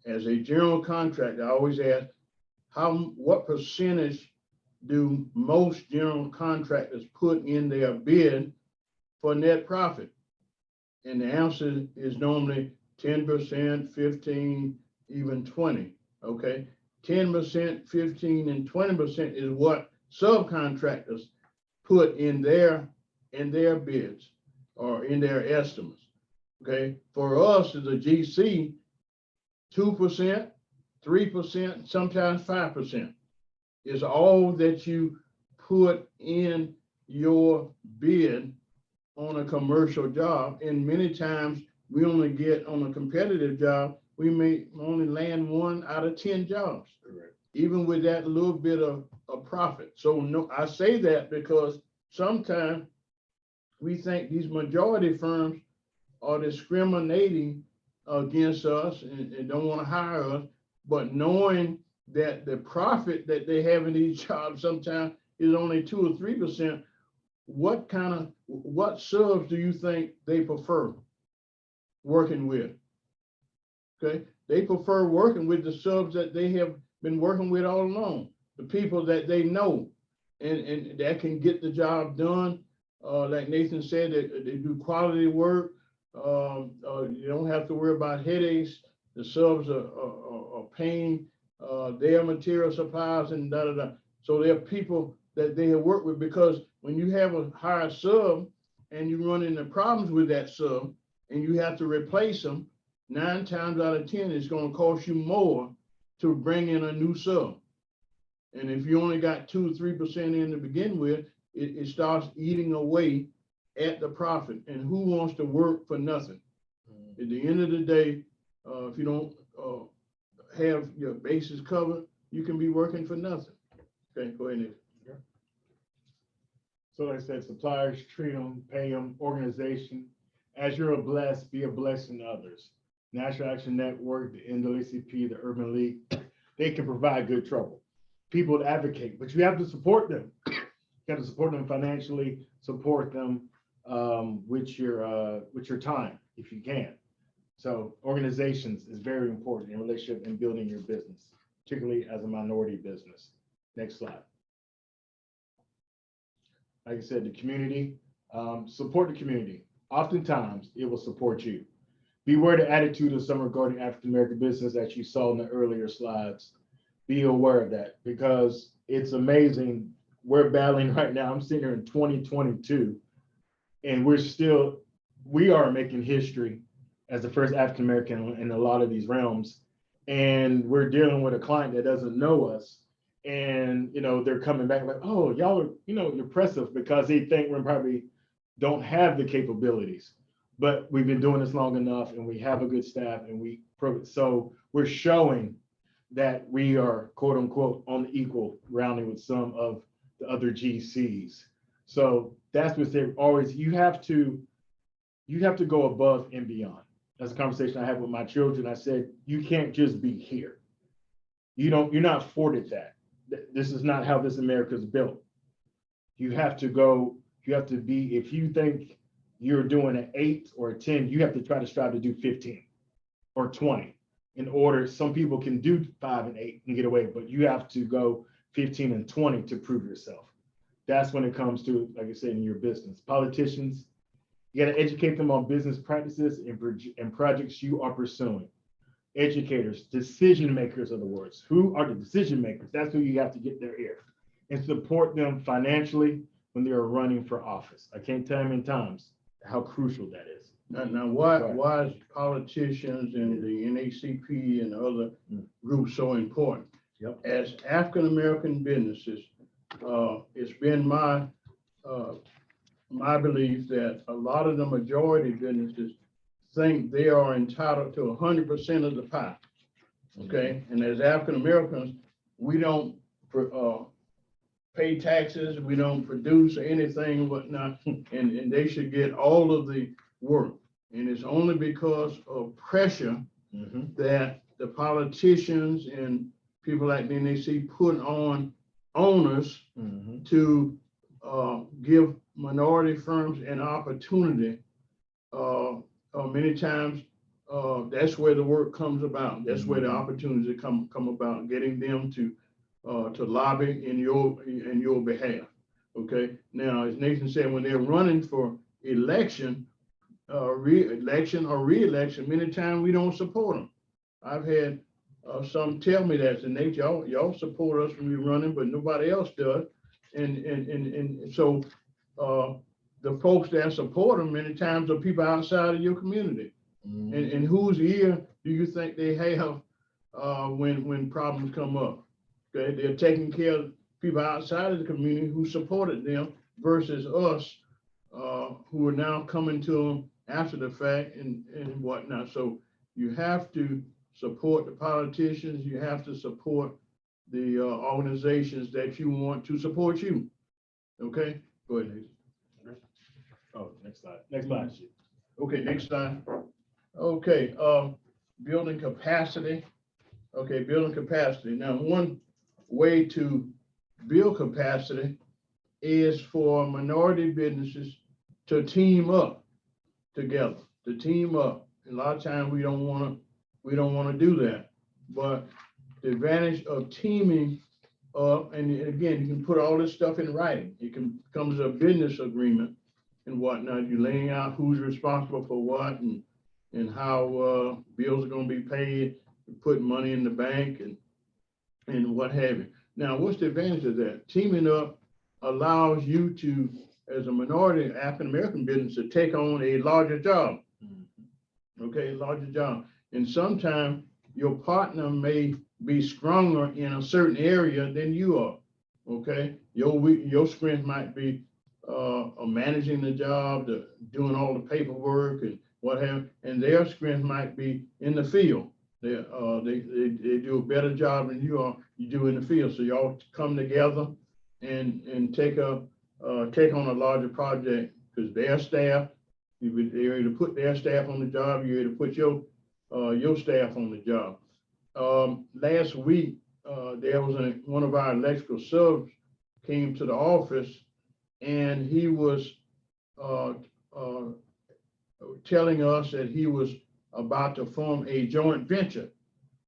Speaker 2: As a general contractor, I always ask, what percentage do most general contractors put in their bid for net profit? And the answer is normally 10%, 15, even 20, okay? 10%, 15, and 20% is what subcontractors put in their bids or in their estimates. Okay, for us as a GC, 2%, 3%, sometimes 5% is all that you put in your bid on a commercial job. And many times we only get on a competitive job, we may only land 1 out of 10 jobs.
Speaker 4: Correct.
Speaker 2: Even with that little bit of profit. So no, I say that because sometimes we think these majority firms are discriminating against us and don't want to hire us, but knowing that the profit that they have in these jobs sometimes is only 2 or 3%, what subs do you think they prefer working with? Okay, they prefer working with the subs that they have been working with all along, the people that they know and that can get the job done. Like Nathan said, they do quality work. You don't have to worry about headaches. The subs are paying their material supplies and da da da. So there are people that they have worked with, because when you have a higher sub and you run into problems with that sub and you have to replace them, 9 times out of 10, it's going to cost you more to bring in a new sub. And if you only got 2 or 3% in to begin with, it starts eating away at the profit. And who wants to work for nothing? At the end of the day, if you don't have your bases covered, you can be working for nothing. Okay, go ahead, Nick.
Speaker 4: So like I said, suppliers, treat them, pay them, organization. As you're a blessed, be a blessing to others. National Action Network, the NAACP, the Urban League, they can provide good trouble. People to advocate, but you have to support them. You have to support them financially, support them with your time, if you can. So organizations is very important in relationship and building your business, particularly as a minority business. Next slide. Like I said, the community, support the community. Oftentimes it will support you. Beware the attitude of some regarding African-American business that you saw in the earlier slides. Be aware of that, because it's amazing. We're battling right now. I'm sitting here in 2022 and we are making history as the first African-American in a lot of these realms. And we're dealing with a client that doesn't know us. And, they're coming back like, oh, y'all are, impressive, because they think we probably don't have the capabilities. But we've been doing this long enough and we have a good staff and so we're showing that we are, quote unquote, on the equal rounding with some of the other GCs. So that's what they're always, you have to go above and beyond. That's a conversation I had with my children. I said, you can't just be here. You're not afforded that. This is not how this America is built. You have to be, if you think you're doing an 8 or a 10, you have to try to strive to do 15 or 20 in order. Some people can do 5 and 8 and get away, but you have to go 15 and 20 to prove yourself. That's when it comes to, like I said, in your business. Politicians, you got to educate them on business practices and projects you are pursuing. Educators, decision makers are the words. Who are the decision makers? That's who you have to get their ear and support them financially when they are running for office. I can't tell you how many times how crucial that is.
Speaker 2: Now why is politicians and the NAACP and other groups so important?
Speaker 4: Yep.
Speaker 2: As African-American businesses, it's been my belief that a lot of the majority businesses think they are entitled to 100% of the pie. Okay, and as African-Americans, we don't pay taxes, we don't produce anything, whatnot, and they should get all of the work. And it's only because of pressure that the politicians and people like the NAC put on owners to give minority firms an opportunity. Many times, that's where the work comes about. That's where the opportunities come about, getting them to lobby in your behalf. Okay. Now, as Nathan said, when they're running for election, re-election, many times we don't support them. I've had some tell me that, and Nate, y'all support us when we're running, but nobody else does. And so the folks that support them many times are people outside of your community.
Speaker 4: Mhm.
Speaker 2: And whose ear do you think they have when problems come up? Okay, they're taking care of people outside of the community who supported them versus us who are now coming to them after the fact and whatnot. So you have to support the politicians. You have to support the organizations that you want to support you. Okay, go ahead, Nathan.
Speaker 4: Oh, next slide. Next slide. Chief.
Speaker 2: Okay, next slide. Okay, building capacity. Okay, building capacity. Now, one way to build capacity is for minority businesses to team up together, to team up. A lot of times we don't want to do that. But the advantage of teaming up, and again, you can put all this stuff in writing. It can becomes a business agreement and whatnot. You're laying out who's responsible for what and how bills are going to be paid, putting money in the bank and what have you. Now, what's the advantage of that? Teaming up allows you to, as a minority African-American business, to take on a larger job. Okay, larger job. And sometimes your partner may be stronger in a certain area than you are. Okay, your strength might be managing the job, doing all the paperwork and what have you, and their strength might be in the field. They do a better job than you do in the field. So y'all come together and take on a larger project because their staff, they're able to put their staff on the job. You're able to put your staff on the job. Last week, there was one of our electrical subs came to the office, and he was telling us that he was about to form a joint venture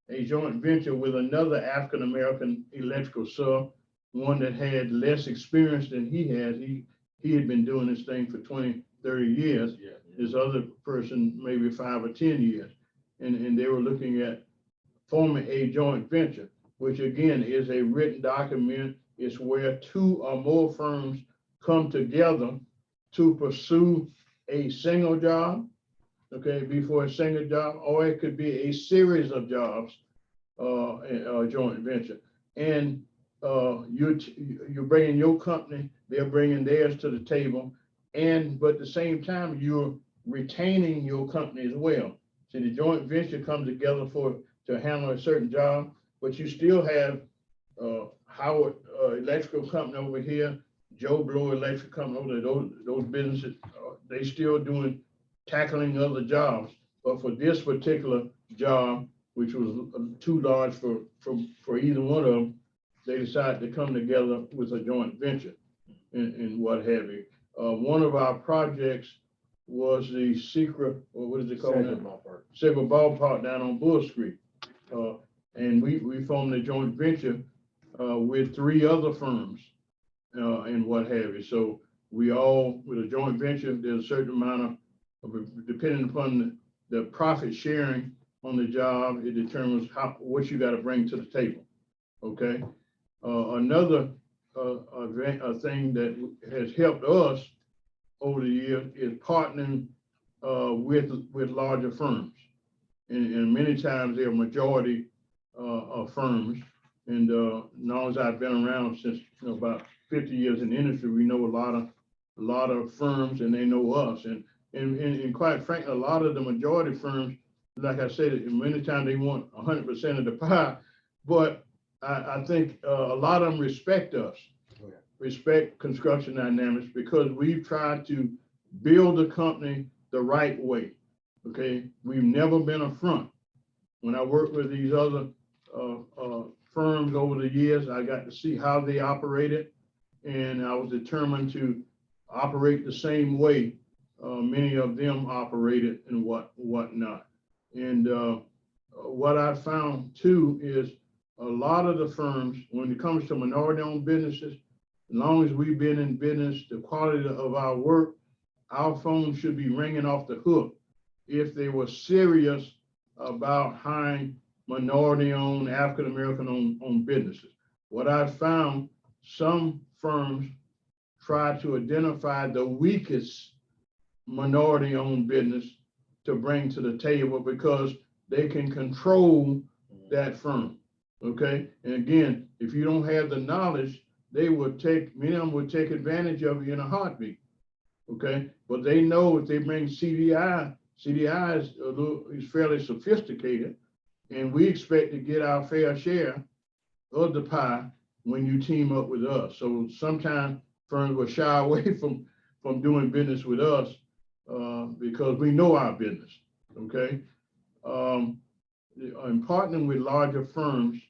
Speaker 2: with another African-American electrical sub, one that had less experience than he had. He had been doing this thing for 20, 30 years.
Speaker 4: Yeah.
Speaker 2: This other person, maybe 5 or 10 years. And they were looking at forming a joint venture, which again is a written document. It's where 2 or more firms come together to pursue a single job, okay, before a single job, or it could be a series of jobs, a joint venture. And you're bringing your company, they're bringing theirs to the table, but at the same time, you're retaining your company as well. So the joint venture comes together to handle a certain job, but you still have Howard Electrical Company over here, Joe Blow Electric Company over there, those businesses, they still tackling other jobs. But for this particular job, which was too large for either one of them, they decided to come together with a joint venture and what have you. One of our projects was the secret, or what is it called now? Silver Ballpark down on Bull Street. And we formed a joint venture with 3 other firms and what have you. So we all, with a joint venture, there's a certain amount of, depending upon the profit sharing on the job, it determines what you got to bring to the table. Okay. Another thing that has helped us over the years is partnering with larger firms, and many times they're majority of firms. And now as I've been around since about 50 years in the industry, we know a lot of firms, and they know us. And quite frankly, a lot of the majority firms, like I said, many times they want 100% of the pie, but I think a lot of them respect us, respect Construction Dynamics, because we've tried to build the company the right way. Okay, we've never been a front. When I worked with these other firms over the years, I got to see how they operated, and I was determined to operate the same way many of them operated and whatnot. And what I found too is a lot of the firms, when it comes to minority-owned businesses, as long as we've been in business, the quality of our work, our phone should be ringing off the hook if they were serious about hiring minority-owned, African-American owned businesses. What I found, some firms try to identify the weakest minority-owned business to bring to the table because they can control that firm, okay? And again, if you don't have the knowledge, many of them would take advantage of you in a heartbeat, okay? But they know if they bring CDI is fairly sophisticated, and we expect to get our fair share of the pie when you team up with us. So sometimes firms will shy away from doing business with us because we know our business, okay? In partnering with larger firms,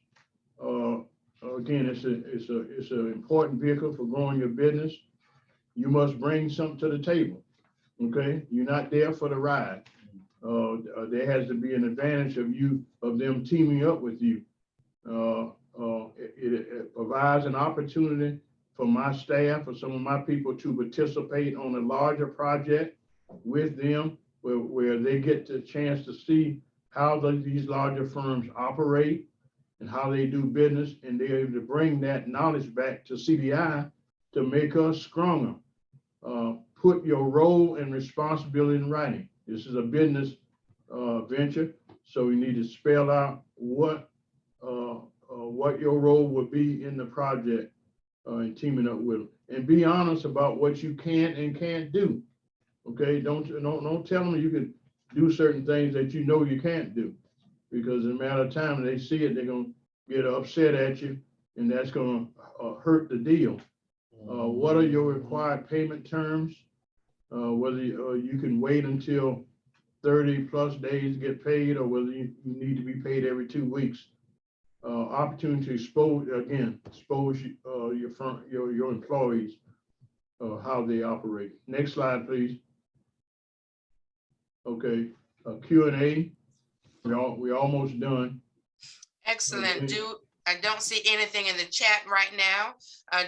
Speaker 2: again, it's an important vehicle for growing your business. You must bring something to the table, okay? You're not there for the ride. There has to be an advantage of them teaming up with you. It provides an opportunity for my staff, for some of my people to participate on a larger project with them where they get the chance to see how these larger firms operate and how they do business, and they're able to bring that knowledge back to CDI to make us stronger. Put your role and responsibility in writing. This is a business venture, so you need to spell out what your role would be in the project and teaming up with them. And be honest about what you can and can't do. Okay, don't tell them you can do certain things that you know you can't do, because in a matter of time, they see it, they're gonna get upset at you, and that's gonna hurt the deal. What are your required payment terms? Whether you can wait until 30 plus days to get paid, or whether you need to be paid every 2 weeks. Opportunity to expose your firm, your employees, how they operate. Next slide, please. Okay, Q&A. We're almost done.
Speaker 1: Excellent.
Speaker 2: Okay.
Speaker 1: I don't see anything in the chat right now.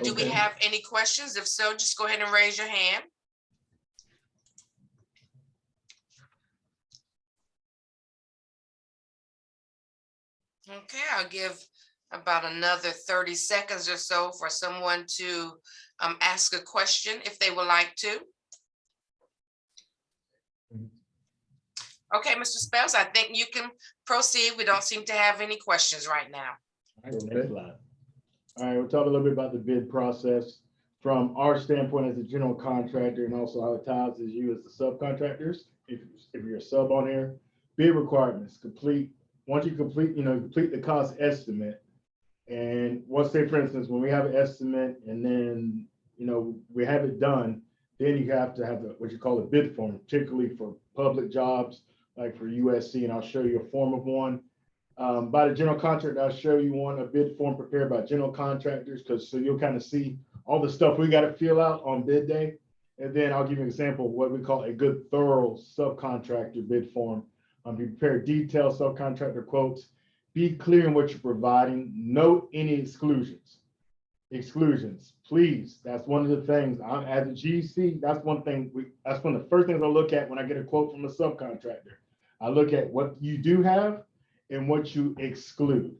Speaker 1: Do we
Speaker 2: Okay.
Speaker 1: have any questions? If so, just go ahead and raise your hand. Okay, I'll give about another 30 seconds or so for someone to ask a question if they would like to. Okay, Mr. Spells, I think you can proceed. We don't seem to have any questions right now.
Speaker 4: All right, next slide. All right, we'll talk a little bit about the bid process from our standpoint as a general contractor, and also how it ties as you as the subcontractors. If you're a sub on here, bid requirements, once you complete the cost estimate. And let's say, for instance, when we have an estimate and then, we have it done, then you have to have what you call a bid form, particularly for public jobs, like for USC, and I'll show you a form of one. By the general contractor, I'll show you one, a bid form prepared by general contractors, so you'll kind of see all the stuff we got to fill out on bid day. And then I'll give you an example of what we call a good, thorough subcontractor bid form. Prepare detailed subcontractor quotes. Be clear in what you're providing. Note any exclusions. Please. That's one of the things. As a GC, that's one thing. That's one of the first things I look at when I get a quote from a subcontractor. I look at what you do have and what you exclude,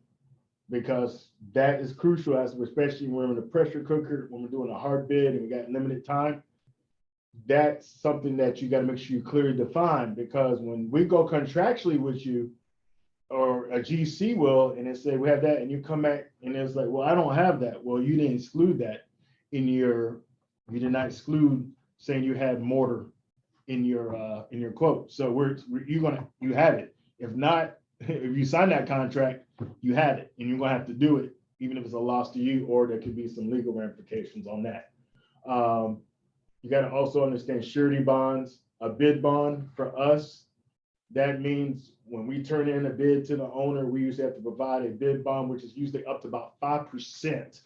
Speaker 4: because that is crucial, especially when we're in a pressure cooker, when we're doing a hard bid and we got limited time. That's something that you got to make sure you clearly define, because when we go contractually with you, or a GC will, and they say we have that, and you come back and it's like, well, I don't have that. Well, you didn't exclude that you did not exclude saying you had mortar in your quote. So you have it. If not, if you sign that contract, you have it, and you're gonna have to do it, even if it's a loss to you, or there could be some legal ramifications on that. You got to also understand surety bonds. A bid bond for us, that means when we turn in a bid to the owner, we usually have to provide a bid bond, which is usually up to about 5%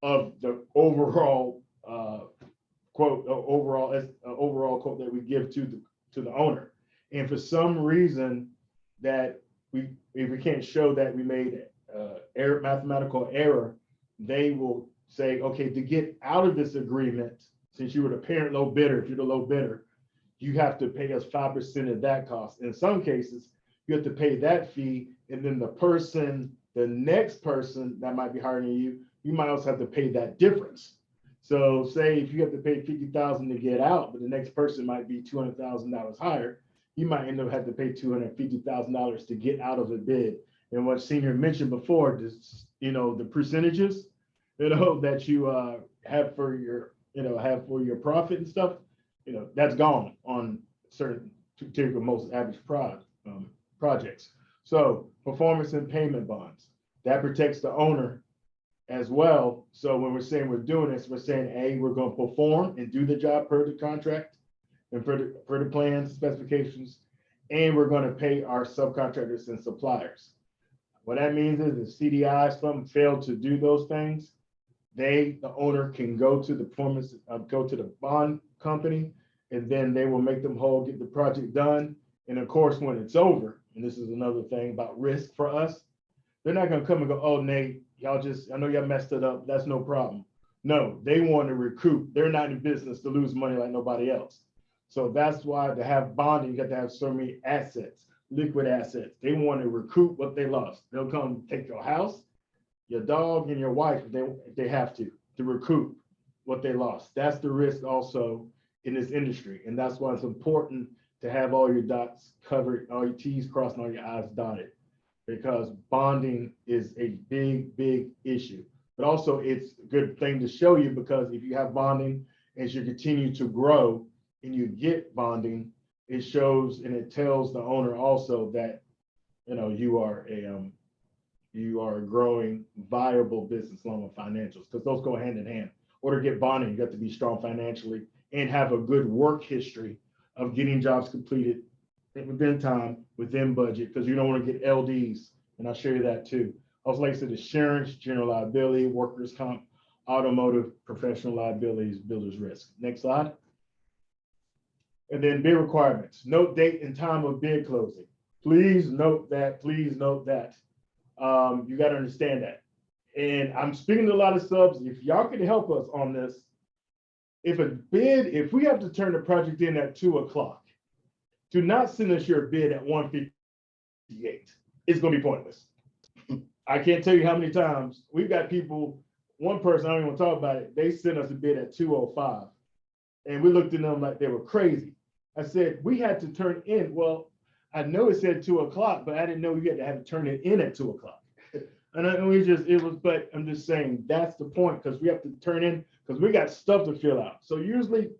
Speaker 4: of the overall quote, overall quote that we give to the owner. And for some reason that if we can't show that we made mathematical error, they will say, okay, to get out of this agreement, since you were the parent low bidder, if you're the low bidder, you have to pay us 5% of that cost. In some cases, you have to pay that fee, and then the next person that might be hiring you, you might also have to pay that difference. So say if you have to pay 50,000 to get out, but the next person might be $200,000 higher, you might end up having to pay $250,000 to get out of a bid. And what Senior mentioned before, this, the percentages, that you have for your profit and stuff, that's gone on certain particular most average projects. So performance and payment bonds, that protects the owner as well. So when we're saying we're doing this, we're saying, A, we're going to perform and do the job per the contract and for the plans, specifications, and we're going to pay our subcontractors and suppliers. What that means is if CDI, something failed to do those things, the owner can go to the bond company, and then they will make them whole, get the project done. And of course, when it's over, and this is another thing about risk for us, they're not going to come and go, oh, Nate, I know y'all messed it up. That's no problem. No, they want to recoup. They're not in business to lose money like nobody else. So that's why to have bonding, you got to have so many assets, liquid assets. They want to recoup what they lost. They'll come take your house, your dog, and your wife if they have to recoup what they lost. That's the risk also in this industry. And that's why it's important to have all your dots covered, all your T's crossed, and all your I's dotted, because bonding is a big, big issue. But also it's a good thing to show you, because if you have bonding, as you continue to grow and you get bonding, it shows and it tells the owner also that, you are a growing, viable business along with financials, because those go hand in hand. In order to get bonding, you got to be strong financially and have a good work history of getting jobs completed within time, within budget, because you don't want to get LDs. And I'll show you that too. Also, like I said, insurance, general liability, workers' comp, automotive, professional liabilities, builder's risk. Next slide. And then bid requirements. Note date and time of bid closing. Please note that. Please note that. You got to understand that. And I'm speaking to a lot of subs. If y'all can help us on this, if we have to turn the project in at 2:00, do not send us your bid at 1:58. It's going to be pointless. I can't tell you how many times we've got people, one person, I don't even want to talk about it, they sent us a bid at 2:05. And we looked at them like they were crazy. I said, we had to turn in. Well, I know it said 2:00, but I didn't know you had to have to turn it in at 2:00. But I'm just saying that's the point, because we have to turn in, because we got stuff to fill out. So usually,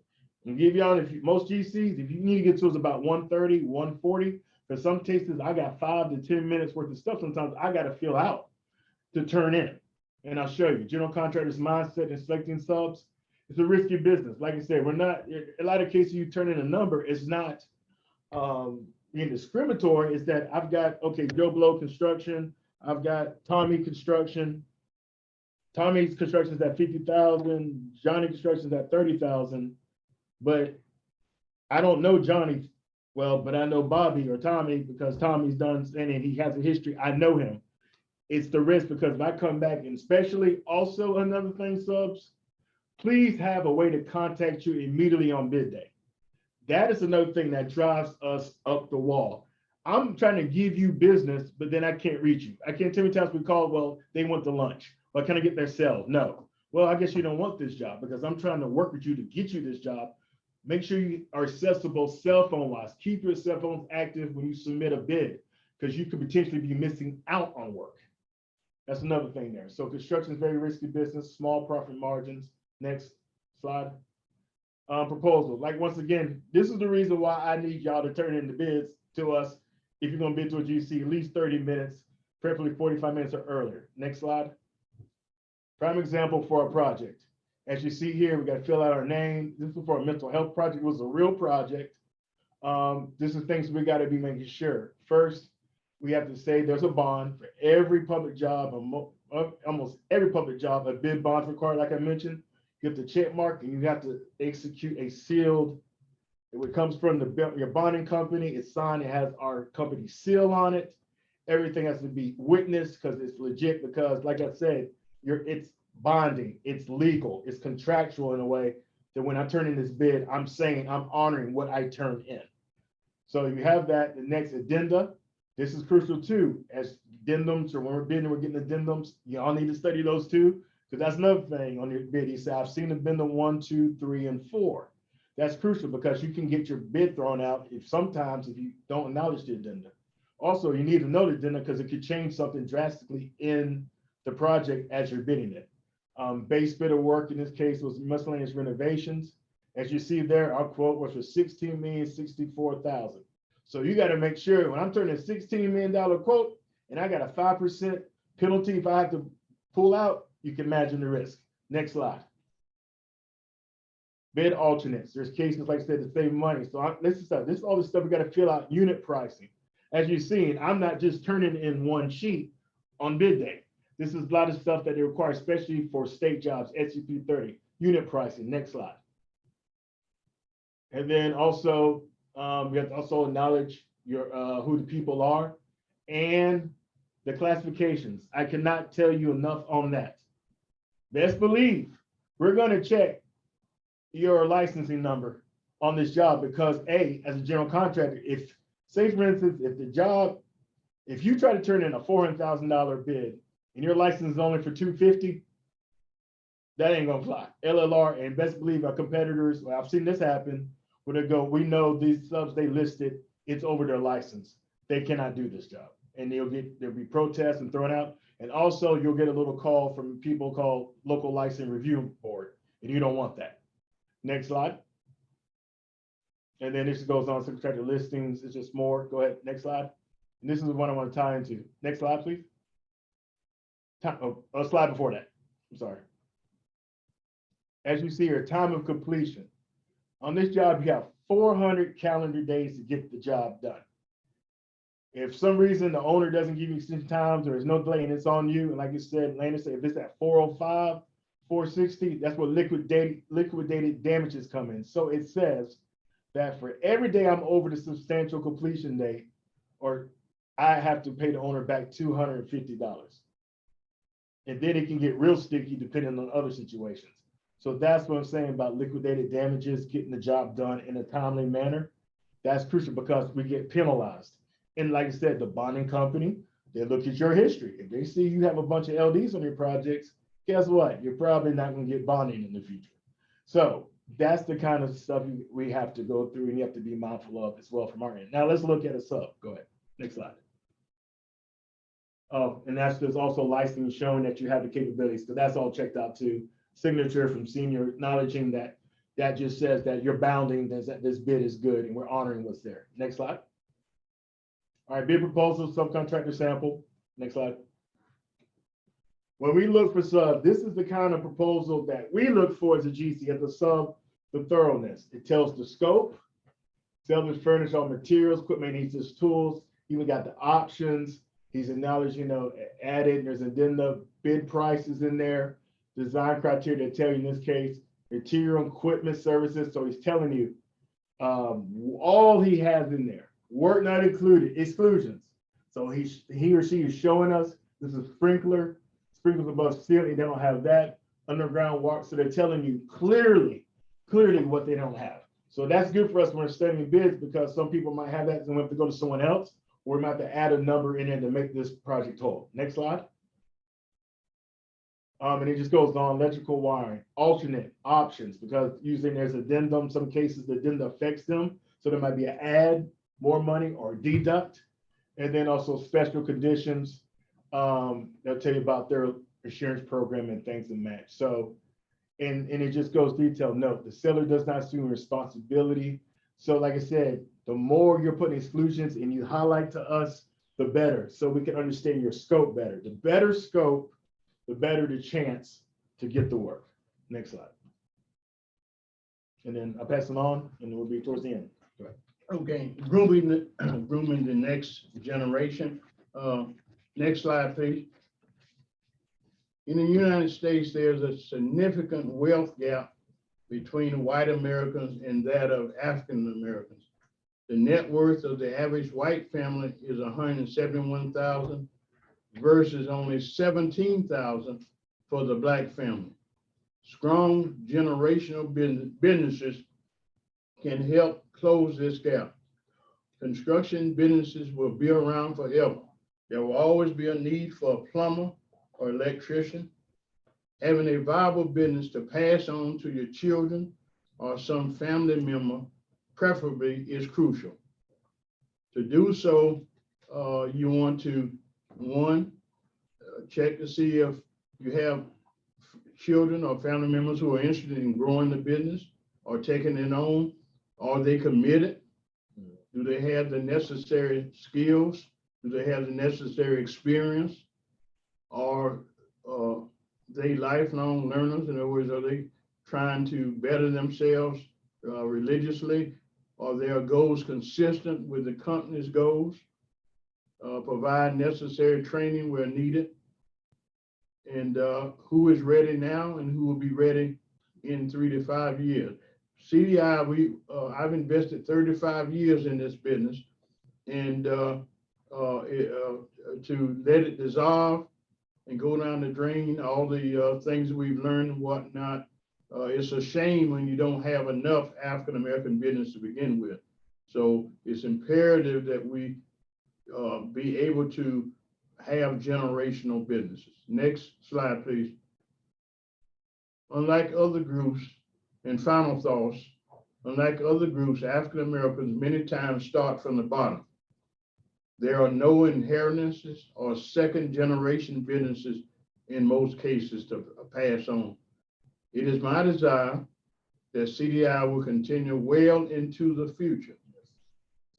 Speaker 4: I'll give y'all, most GCs, if you need to get to us about 1:30, 1:40, for some cases, I got 5 to 10 minutes worth of stuff sometimes I got to fill out to turn in. And I'll show you. General contractor's mindset in selecting subs. It's a risky business. Like I said, we're not, a lot of cases you turn in a number, it's not being discriminatory, is that I've got, okay, Joe Blow Construction, I've got Tommy Construction. Tommy's Construction is at 50,000, Johnny Construction is at 30,000, but I don't know Johnny well, but I know Bobby or Tommy, because Tommy's done, and he has a history, I know him. It's the risk, because if I come back, and especially also another thing, subs, please have a way to contact you immediately on bid day. That is another thing that drives us up the wall. I'm trying to give you business, but then I can't reach you. I can't tell you times we call, well, they want the lunch. Well, can I get their cell? No. Well, I guess you don't want this job, because I'm trying to work with you to get you this job. Make sure you are accessible cell phone wise. Keep your cell phones active when you submit a bid, because you could potentially be missing out on work. That's another thing there. So construction is very risky business, small profit margins. Next slide. Proposal. Like, once again, this is the reason why I need y'all to turn in the bids to us. If you're going to bid to a GC, at least 30 minutes, preferably 45 minutes or earlier. Next slide. Prime example for a project. As you see here, we got to fill out our name. This was for a mental health project. It was a real project. This is things we got to be making sure. First, we have to say there's a bond for every public job, almost every public job, a bid bond required, like I mentioned. You have to check mark, and you have to execute a sealed, it comes from your bonding company, it's signed, it has our company seal on it. Everything has to be witnessed, because it's legit, because like I said, it's bonding, it's legal, it's contractual in a way that when I turn in this bid, I'm saying I'm honoring what I turned in. So you have that. The next, addenda. This is crucial too, as addendums, or when we're bidding, we're getting addendums. Y'all need to study those too, Because that's another thing on your bid. He said, I've seen it been the 1, 2, 3, and 4. That's crucial because you can get your bid thrown out if you don't acknowledge the addenda. Also, you need to know the addenda because it could change something drastically in the project as you're bidding it. Base bid of work in this case was miscellaneous renovations. As you see there, our quote was for $16,064,000. So you got to make sure when I'm turning a $16 million quote and I got a 5% penalty if I have to pull out, you can imagine the risk. Next slide. Bid alternates. There's cases, like I said, to save money. So this is all the stuff we got to fill out. Unit pricing. As you've seen, I'm not just turning in one sheet on bid day. This is a lot of stuff that they require, especially for state jobs, SCP 30. Unit pricing. Next slide. And then also, we have to also acknowledge your who the people are and the classifications. I cannot tell you enough on that. Best believe we're going to check your licensing number on this job because as a general contractor, say for instance, if you try to turn in a $400,000 bid and your license is only for $250,000, that ain't gonna fly. LLR and best believe our competitors, well, I've seen this happen where they go, we know these subs they listed, it's over their license. They cannot do this job. And there'll be protests and thrown out. And also you'll get a little call from people called local license review board, and you don't want that. Next slide. And then this goes on subcontractor listings. It's just more. Go ahead. Next slide. And this is the one I want to tie into. Next slide, please. A slide before that. I'm sorry. As you see here, time of completion. On this job, you have 400 calendar days to get the job done. If for some reason the owner doesn't give you extension times or there's no delay and it's on you, and like you said, Lana said, if it's at 405, 460, that's where liquidated damages come in. So it says that for every day I'm over the substantial completion date, or I have to pay the owner back $250. And then it can get real sticky depending on other situations. So that's what I'm saying about liquidated damages, getting the job done in a timely manner. That's crucial because we get penalized. And like I said, the bonding company, they look at your history. If they see you have a bunch of LDs on your projects, guess what? You're probably not going to get bonding in the future. So that's the kind of stuff we have to go through and you have to be mindful of as well from our end. Now let's look at a sub. Go ahead. Next slide. Oh, and there's also licensing showing that you have the capabilities. So that's all checked out too. Signature from senior acknowledging that just says that you're bounding that this bid is good and we're honoring what's there. Next slide. All right, bid proposal, subcontractor sample. Next slide. When we look for sub, this is the kind of proposal that we look for as a GC, as a sub, the thoroughness. It tells the scope, tells us furnish all materials, equipment needs its tools, even got the options. He's acknowledged, added, there's addenda, bid prices in there, design criteria that tell you in this case, material equipment services. So he's telling you all he has in there. Work not included, exclusions. So he or she is showing us this is sprinkles above ceiling, they don't have that. Underground walk, so they're telling you clearly what they don't have. So that's good for us when we're studying bids because some people might have that and we have to go to someone else, or we might have to add a number in there to make this project whole. Next slide. And it just goes on, electrical wiring, alternate options, because usually there's addendum, some cases the addendum affects them. So there might be an add, more money, or deduct. And then also special conditions. They'll tell you about their insurance program and things that match. So, and it just goes detailed note, the seller does not assume responsibility. So like I said, the more you're putting exclusions and you highlight to us, the better, so we can understand your scope better. The better scope, the better the chance to get the work. Next slide. And then I'll pass it on and we'll be towards the end. Go ahead.
Speaker 2: Okay, grooming the next generation. Next slide, please. In the United States, there's a significant wealth gap between white Americans and that of African Americans. The net worth of the average white family is $171,000 versus only $17,000 for the black family. Strong generational businesses can help close this gap. Construction businesses will be around forever. There will always be a need for a plumber or electrician. Having a viable business to pass on to your children or some family member, preferably, is crucial. To do so, you want to, one, check to see if you have children or family members who are interested in growing the business or taking it on. Are they committed? Do they have the necessary skills? Do they have the necessary experience? Are they lifelong learners? In other words, are they trying to better themselves religiously? Are their goals consistent with the company's goals? Provide necessary training where needed. And who is ready now and who will be ready in 3 to 5 years. CDI, I've invested 35 years in this business, and to let it dissolve and go down the drain, all the things we've learned and whatnot, it's a shame when you don't have enough African-American business to begin with. So it's imperative that we be able to have generational businesses. Next slide, please. Unlike other groups, and final thoughts, unlike other groups, African Americans many times start from the bottom. There are no inheritances or second generation businesses in most cases to pass on. It is my desire that CDI will continue well into the future.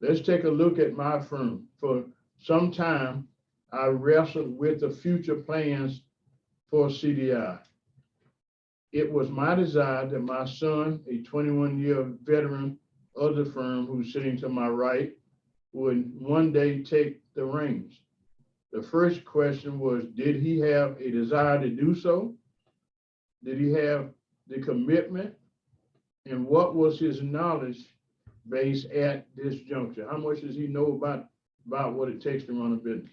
Speaker 2: Let's take a look at my firm. For some time, I wrestled with the future plans for CDI. It was my desire that my son, a 21-year veteran of the firm who's sitting to my right, would one day take the reins. The first question was, did he have a desire to do so? Did he have the commitment? And what was his knowledge base at this juncture? How much does he know about what it takes to run a business?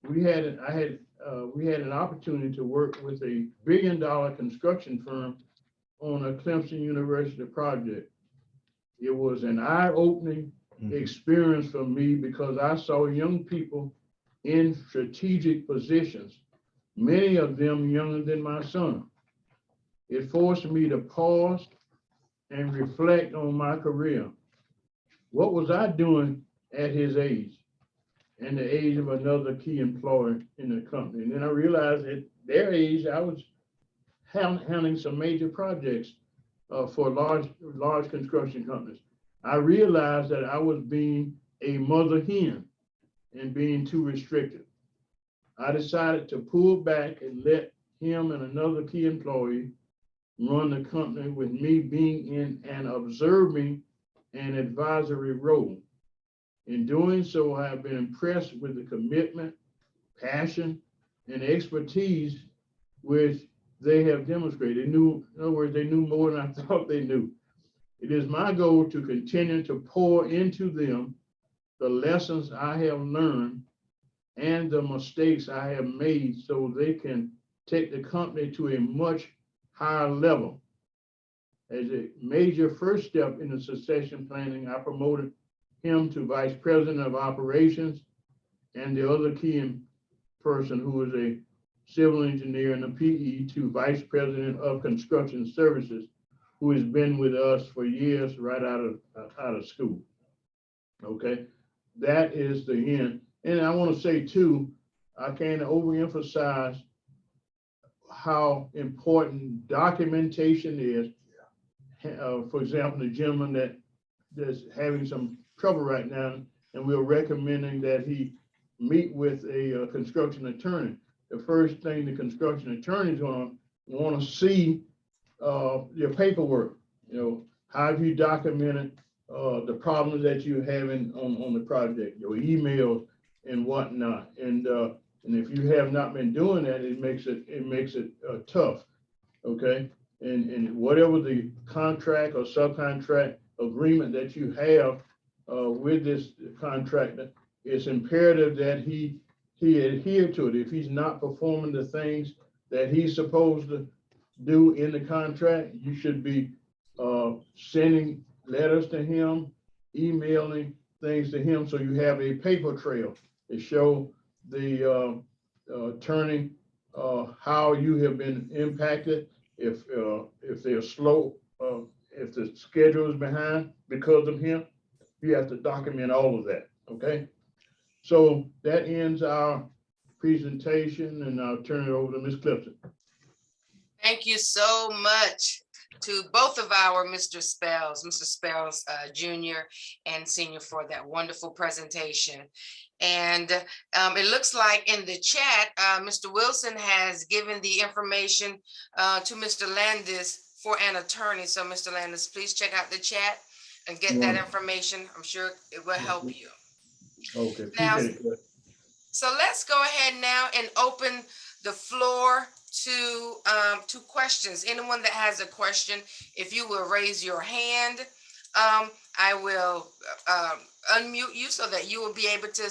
Speaker 2: We had an opportunity to work with a $1 billion construction firm on a Clemson University project. It was an eye-opening experience for me because I saw young people in strategic positions, many of them younger than my son. It forced me to pause and reflect on my career. What was I doing at his age and the age of another key employee in the company? And then I realized at their age, I was handling some major projects for large construction companies. I realized that I was being a mother hen and being too restricted. I decided to pull back and let him and another key employee run the company with me being in an observing and advisory role. In doing so, I have been impressed with the commitment, passion, and expertise which they have demonstrated. In other words, they knew more than I thought they knew. It is my goal to continue to pour into them the lessons I have learned and the mistakes I have made so they can take the company to a much higher level. As a major first step in the succession planning, I promoted him to Vice President of Operations and the other key person who is a civil engineer and a PE to Vice President of Construction Services, who has been with us for years right out of school. Okay, that is the end. And I want to say too, I can't overemphasize how important documentation is. For example, the gentleman that's having some trouble right now, and we're recommending that he meet with a construction attorney. The first thing the construction attorney is going to want to see your paperwork. You know, how have you documented the problems that you're having on the project, your emails and whatnot. And if you have not been doing that, it makes it tough. Okay. And whatever the contract or subcontract agreement that you have with this contractor, it's imperative that he adhere to it. If he's not performing the things that he's supposed to do in the contract, you should be sending letters to him, emailing things to him, so you have a paper trail to show the attorney how you have been impacted, if they're slow, if the schedule is behind because of him. You have to document all of that, okay? So that ends our presentation, and I'll turn it over to Ms. Clifton.
Speaker 1: Thank you so much to both of our Mr. Spells Jr. and Senior, for that wonderful presentation. And it looks like in the chat, Mr. Wilson has given the information to Mr. Landis for an attorney. So Mr. Landis, please check out the chat and get that information. I'm sure it will help you.
Speaker 2: Okay,
Speaker 1: Now,
Speaker 2: appreciate it.
Speaker 1: so let's go ahead now and open the floor to questions. Anyone that has a question, if you will raise your hand, I will unmute you so that you will be able to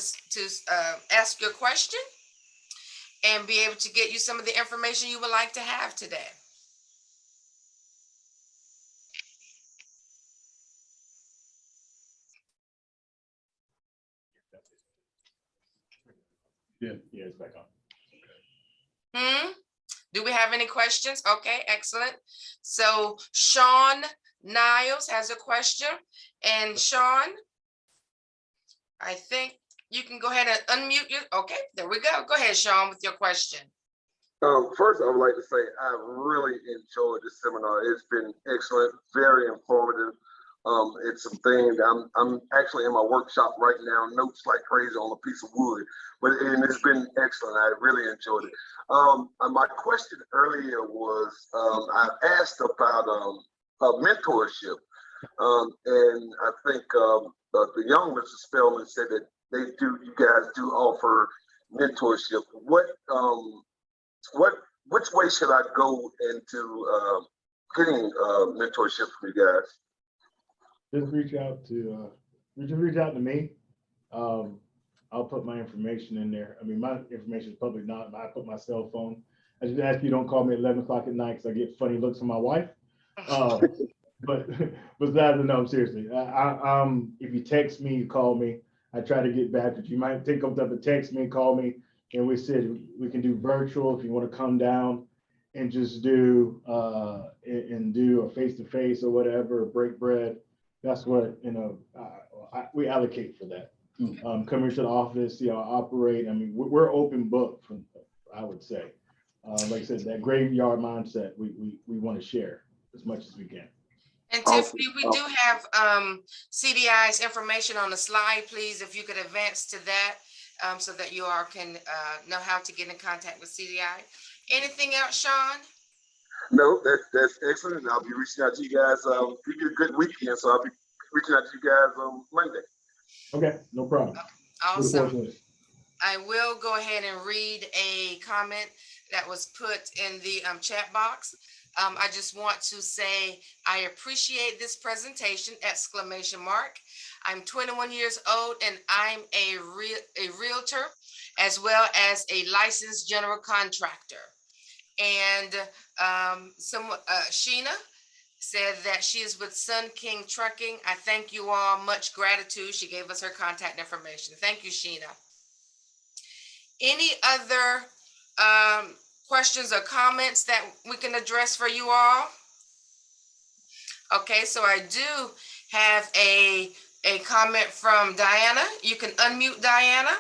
Speaker 1: ask your question and be able to get you some of the information you would like to have today.
Speaker 2: Yeah.
Speaker 4: Yeah, it's back on.
Speaker 1: Do we have any questions? Okay, excellent. So Sean Niles has a question. And Sean, I think you can go ahead and unmute you. Okay, there we go. Go ahead, Sean, with your question.
Speaker 5: First, I would like to say I really enjoyed this seminar. It's been excellent, very informative. It's something that I'm actually in my workshop right now, notes like crazy on a piece of wood, and it's been excellent. I really enjoyed it. My question earlier was I asked about mentorship, and I think the young Mr. Spellman said that you guys do offer mentorship. Which way should I go into getting mentorship from you guys?
Speaker 4: Just reach out to me. I'll put my information in there. I mean, my information is public, not I put my cell phone. I just ask you don't call me at 11 o'clock at night because I get funny looks from my wife. But besides, no, seriously. If you text me, you call me. I try to get back, but you might take up the text me, call me, and we said we can do virtual if you want to come down and just do a face-to-face or whatever, break bread. That's what, we allocate for that. Come here to the office, see how I operate. I mean, we're open book, I would say. Like I said, that graveyard mindset, we want to share as much as we can.
Speaker 1: And Tiffany, we do have CDI's information on the slide. Please, if you could advance to that so that you all can know how to get in contact with CDI. Anything else, Sean?
Speaker 5: No, that's excellent. I'll be reaching out to you guys. We get a good weekend, so I'll be reaching out to you guys on Monday.
Speaker 4: Okay, no problem.
Speaker 1: Awesome. I will go ahead and read a comment that was put in the chat box. I just want to say I appreciate this presentation, ! I'm 21 years old and I'm a realtor as well as a licensed general contractor. And Sheena said that she is with Sun King Trucking. I thank you all, much gratitude. She gave us her contact information. Thank you, Sheena. Any other questions or comments that we can address for you all? Okay, so I do have a comment from Diana. You can unmute Diana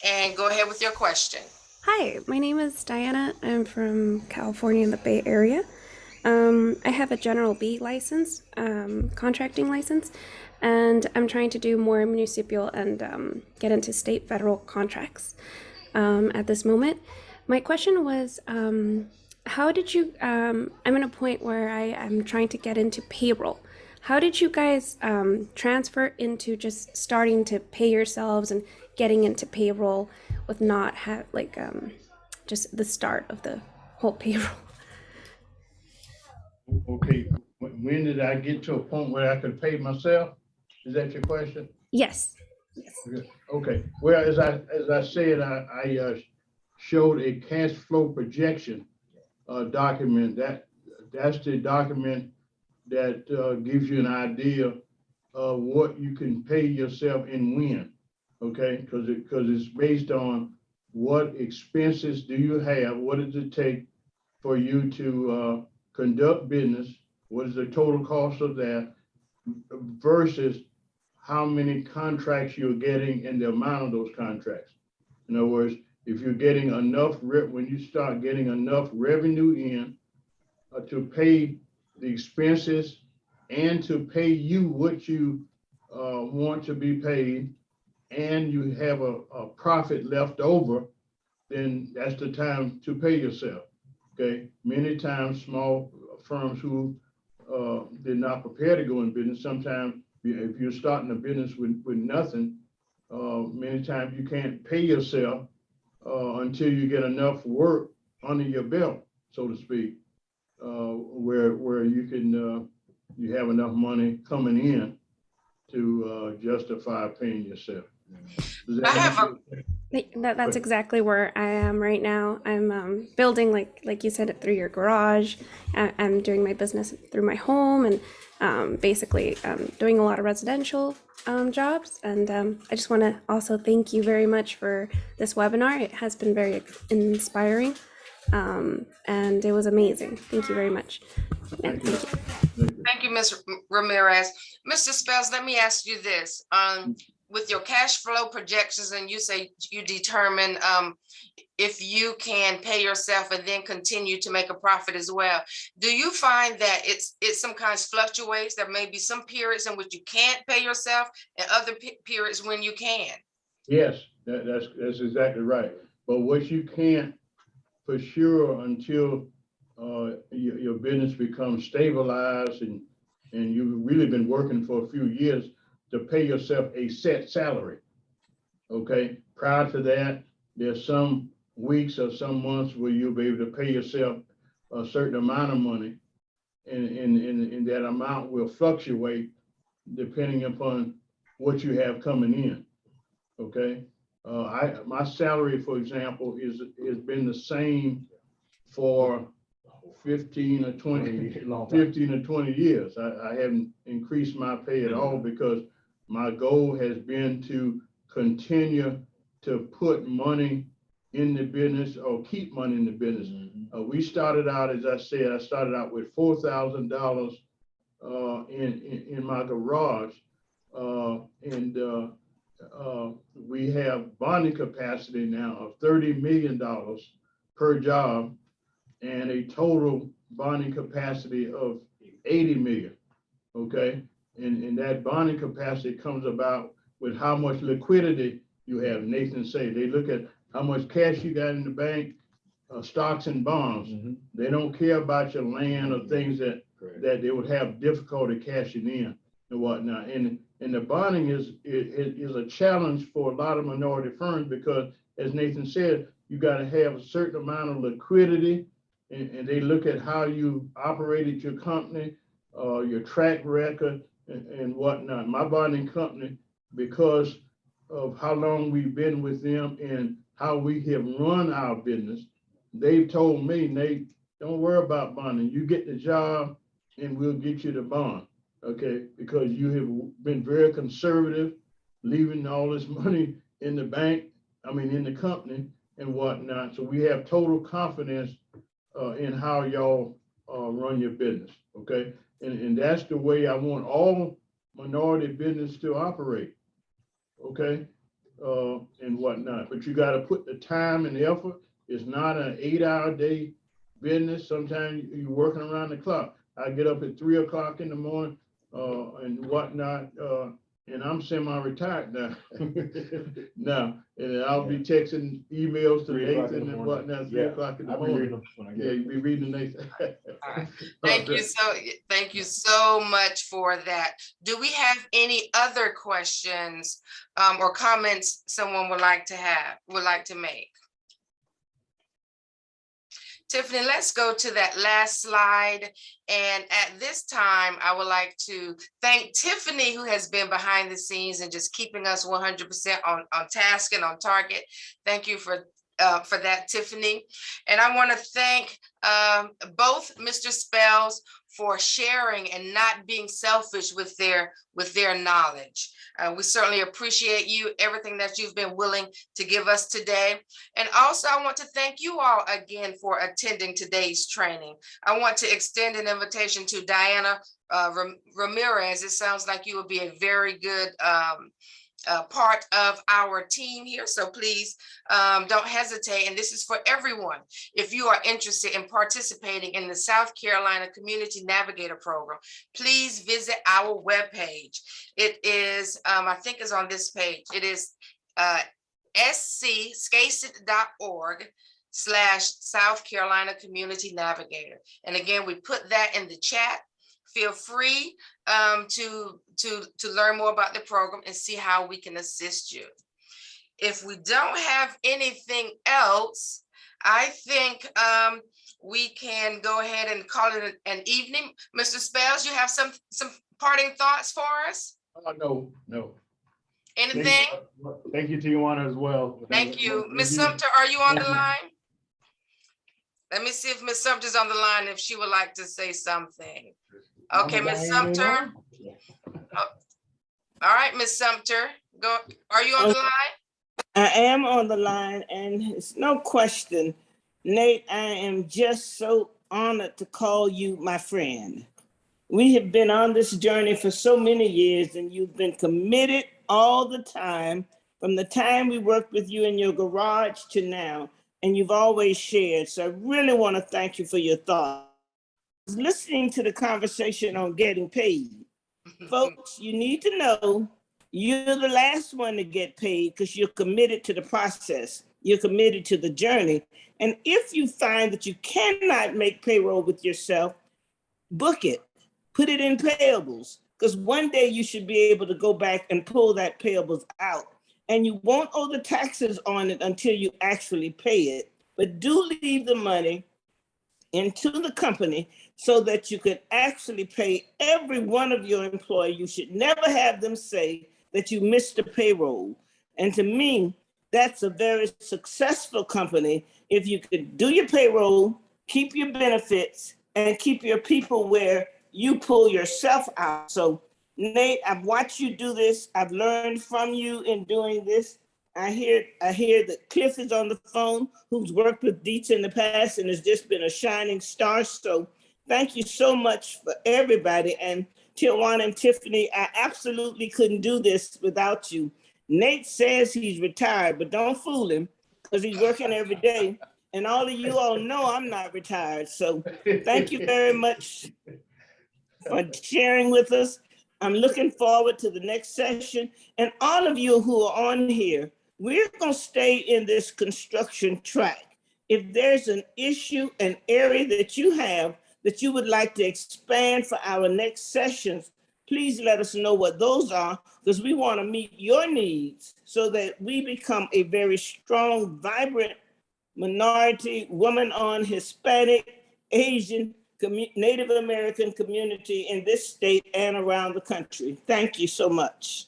Speaker 1: and go ahead with your question.
Speaker 6: Hi, my name is Diana. I'm from California in the Bay Area. I have a General B license, contracting license, and I'm trying to do more municipal and get into state federal contracts at this moment. My question was, how did you, I'm at a point where I am trying to get into payroll. How did you guys transfer into just starting to pay yourselves and getting into payroll with not just the start of the whole payroll?
Speaker 2: Okay, when did I get to a point where I could pay myself? Is that your question?
Speaker 6: Yes.
Speaker 2: Okay, well, as I said, I showed a cash flow projection document. That's the document that gives you an idea of what you can pay yourself and when. Okay, because it's based on what expenses do you have? What does it take for you to conduct business? What is the total cost of that versus how many contracts you're getting and the amount of those contracts? In other words, if you're getting enough, when you start getting enough revenue in to pay the expenses and to pay you what you want to be paid, and you have a profit left over, then that's the time to pay yourself. Okay, many times small firms who did not prepare to go in business, sometimes if you're starting a business with nothing, many times you can't pay yourself until you get enough work under your belt, so to speak, where you can you have enough money coming in to justify paying yourself.
Speaker 1: I have
Speaker 6: That's exactly where I am right now. I'm building, like you said, it through your garage. I'm doing my business through my home, and basically doing a lot of residential jobs. And I just want to also thank you very much for this webinar. It has been very inspiring, and it was amazing. Thank you very much. And thank you.
Speaker 1: Thank you, Ms. Ramirez. Mr. Spells, let me ask you this. With your cash flow projections, and you say you determine if you can pay yourself and then continue to make a profit as well. Do you find that it's sometimes fluctuates? There may be some periods in which you can't pay yourself and other periods when you can.
Speaker 2: Yes, that's exactly right. But what you can't for sure until your business becomes stabilized and you've really been working for a few years to pay yourself a set salary. Okay, prior to that, there's some weeks or some months where you'll be able to pay yourself a certain amount of money, and that amount will fluctuate depending upon what you have coming in. Okay, my salary, for example, has been the same for 15 or 20 years. I haven't increased my pay at all because my goal has been to continue to put money in the business or keep money in the business. We started out, as I said, I started out with $4,000 in my garage, and we have bonding capacity now of $30 million per job, and a total bonding capacity of 80 million, okay? And that bonding capacity comes about with how much liquidity you have. Nathan said, they look at how much cash you got in the bank, stocks and bonds. They don't care about your land or things that they would have difficulty cashing in and whatnot. And the bonding is a challenge for a lot of minority firms because, as Nathan said, you got to have a certain amount of liquidity, and they look at how you operated your company, your track record, and whatnot. My bonding company, because of how long we've been with them and how we have run our business, they've told me, Nate, don't worry about bonding. You get the job and we'll get you the bond, okay? Because you have been very conservative, leaving all this money in the bank, in the company and whatnot. So we have total confidence in how y'all run your business, okay? And that's the way I want all minority business to operate, okay? And whatnot. But you got to put the time and the effort. It's not an 8-hour day business. Sometimes you're working around the clock. I get up at 3 o'clock in the morning and whatnot. And I'm semi-retired now. And I'll be texting emails to Nathan and whatnot, 3 o'clock in the morning. You'll be reading Nathan.
Speaker 1: All right. Thank you so much for that. Do we have any other questions or comments someone would like to make? Tiffany, let's go to that last slide. And at this time, I would like to thank Tiffany, who has been behind the scenes and just keeping us 100% on task and on target. Thank you for for that, Tiffany. And I want to thank both Mr. Spells for sharing and not being selfish with their knowledge. We certainly appreciate you, everything that you've been willing to give us today. And also, I want to thank you all again for attending today's training. I want to extend an invitation to Diana Ramirez. It sounds like you will be a very good part of our team here. So please don't hesitate. And this is for everyone. If you are interested in participating in the South Carolina Community Navigator program, please visit our webpage. It is, I think is on this page. It is scacet.org/South Carolina Community Navigator. And again, we put that in the chat. Feel free to learn more about the program and see how we can assist you. If we don't have anything else, I think we can go ahead and call it an evening. Mr. Spells, you have some parting thoughts for us?
Speaker 4: No.
Speaker 1: Anything?
Speaker 4: Thank you to Ioana as well.
Speaker 1: Thank you. Ms. Sumter, are you on the line? Let me see if Ms. Sumter's on the line, if she would like to say something. Okay, Ms. Sumter. Oh, all right, Ms. Sumter, go. Are you on the line?
Speaker 7: I am on the line, and it's no question, Nate, I am just so honored to call you my friend. We have been on this journey for so many years, and you've been committed all the time, from the time we worked with you in your garage to now, and you've always shared. So I really want to thank you for your thoughts. Listening to the conversation on getting paid. Folks, you need to know you're the last one to get paid because you're committed to the process. You're committed to the journey. And if you find that you cannot make payroll with yourself, book it, put it in payables, because one day you should be able to go back and pull that payables out. And you won't owe the taxes on it until you actually pay it. But do leave the money into the company so that you could actually pay every one of your employees. You should never have them say that you missed the payroll. And to me, that's a very successful company if you could do your payroll, keep your benefits, and keep your people where you pull yourself out. So Nate, I've watched you do this. I've learned from you in doing this. I hear that Cliff is on the phone, who's worked with DESA in the past and has just been a shining star. So thank you so much for everybody. And Ioana and Tiffany, I absolutely couldn't do this without you. Nate says he's retired, but don't fool him because he's working every day. And all of you all know I'm not retired. So thank you very much for sharing with us. I'm looking forward to the next session. And all of you who are on here, we're going to stay in this construction track. If there's an issue, an area that you have that you would like to expand for our next sessions, please let us know what those are, because we want to meet your needs so that we become a very strong, vibrant minority, woman-owned, Hispanic, Asian, Native American community in this state and around the country. Thank you so much.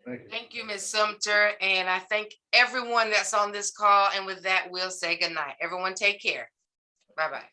Speaker 1: Thank you, Ms. Sumter. And I thank everyone that's on this call. And with that, we'll say goodnight. Everyone take care. Bye-bye.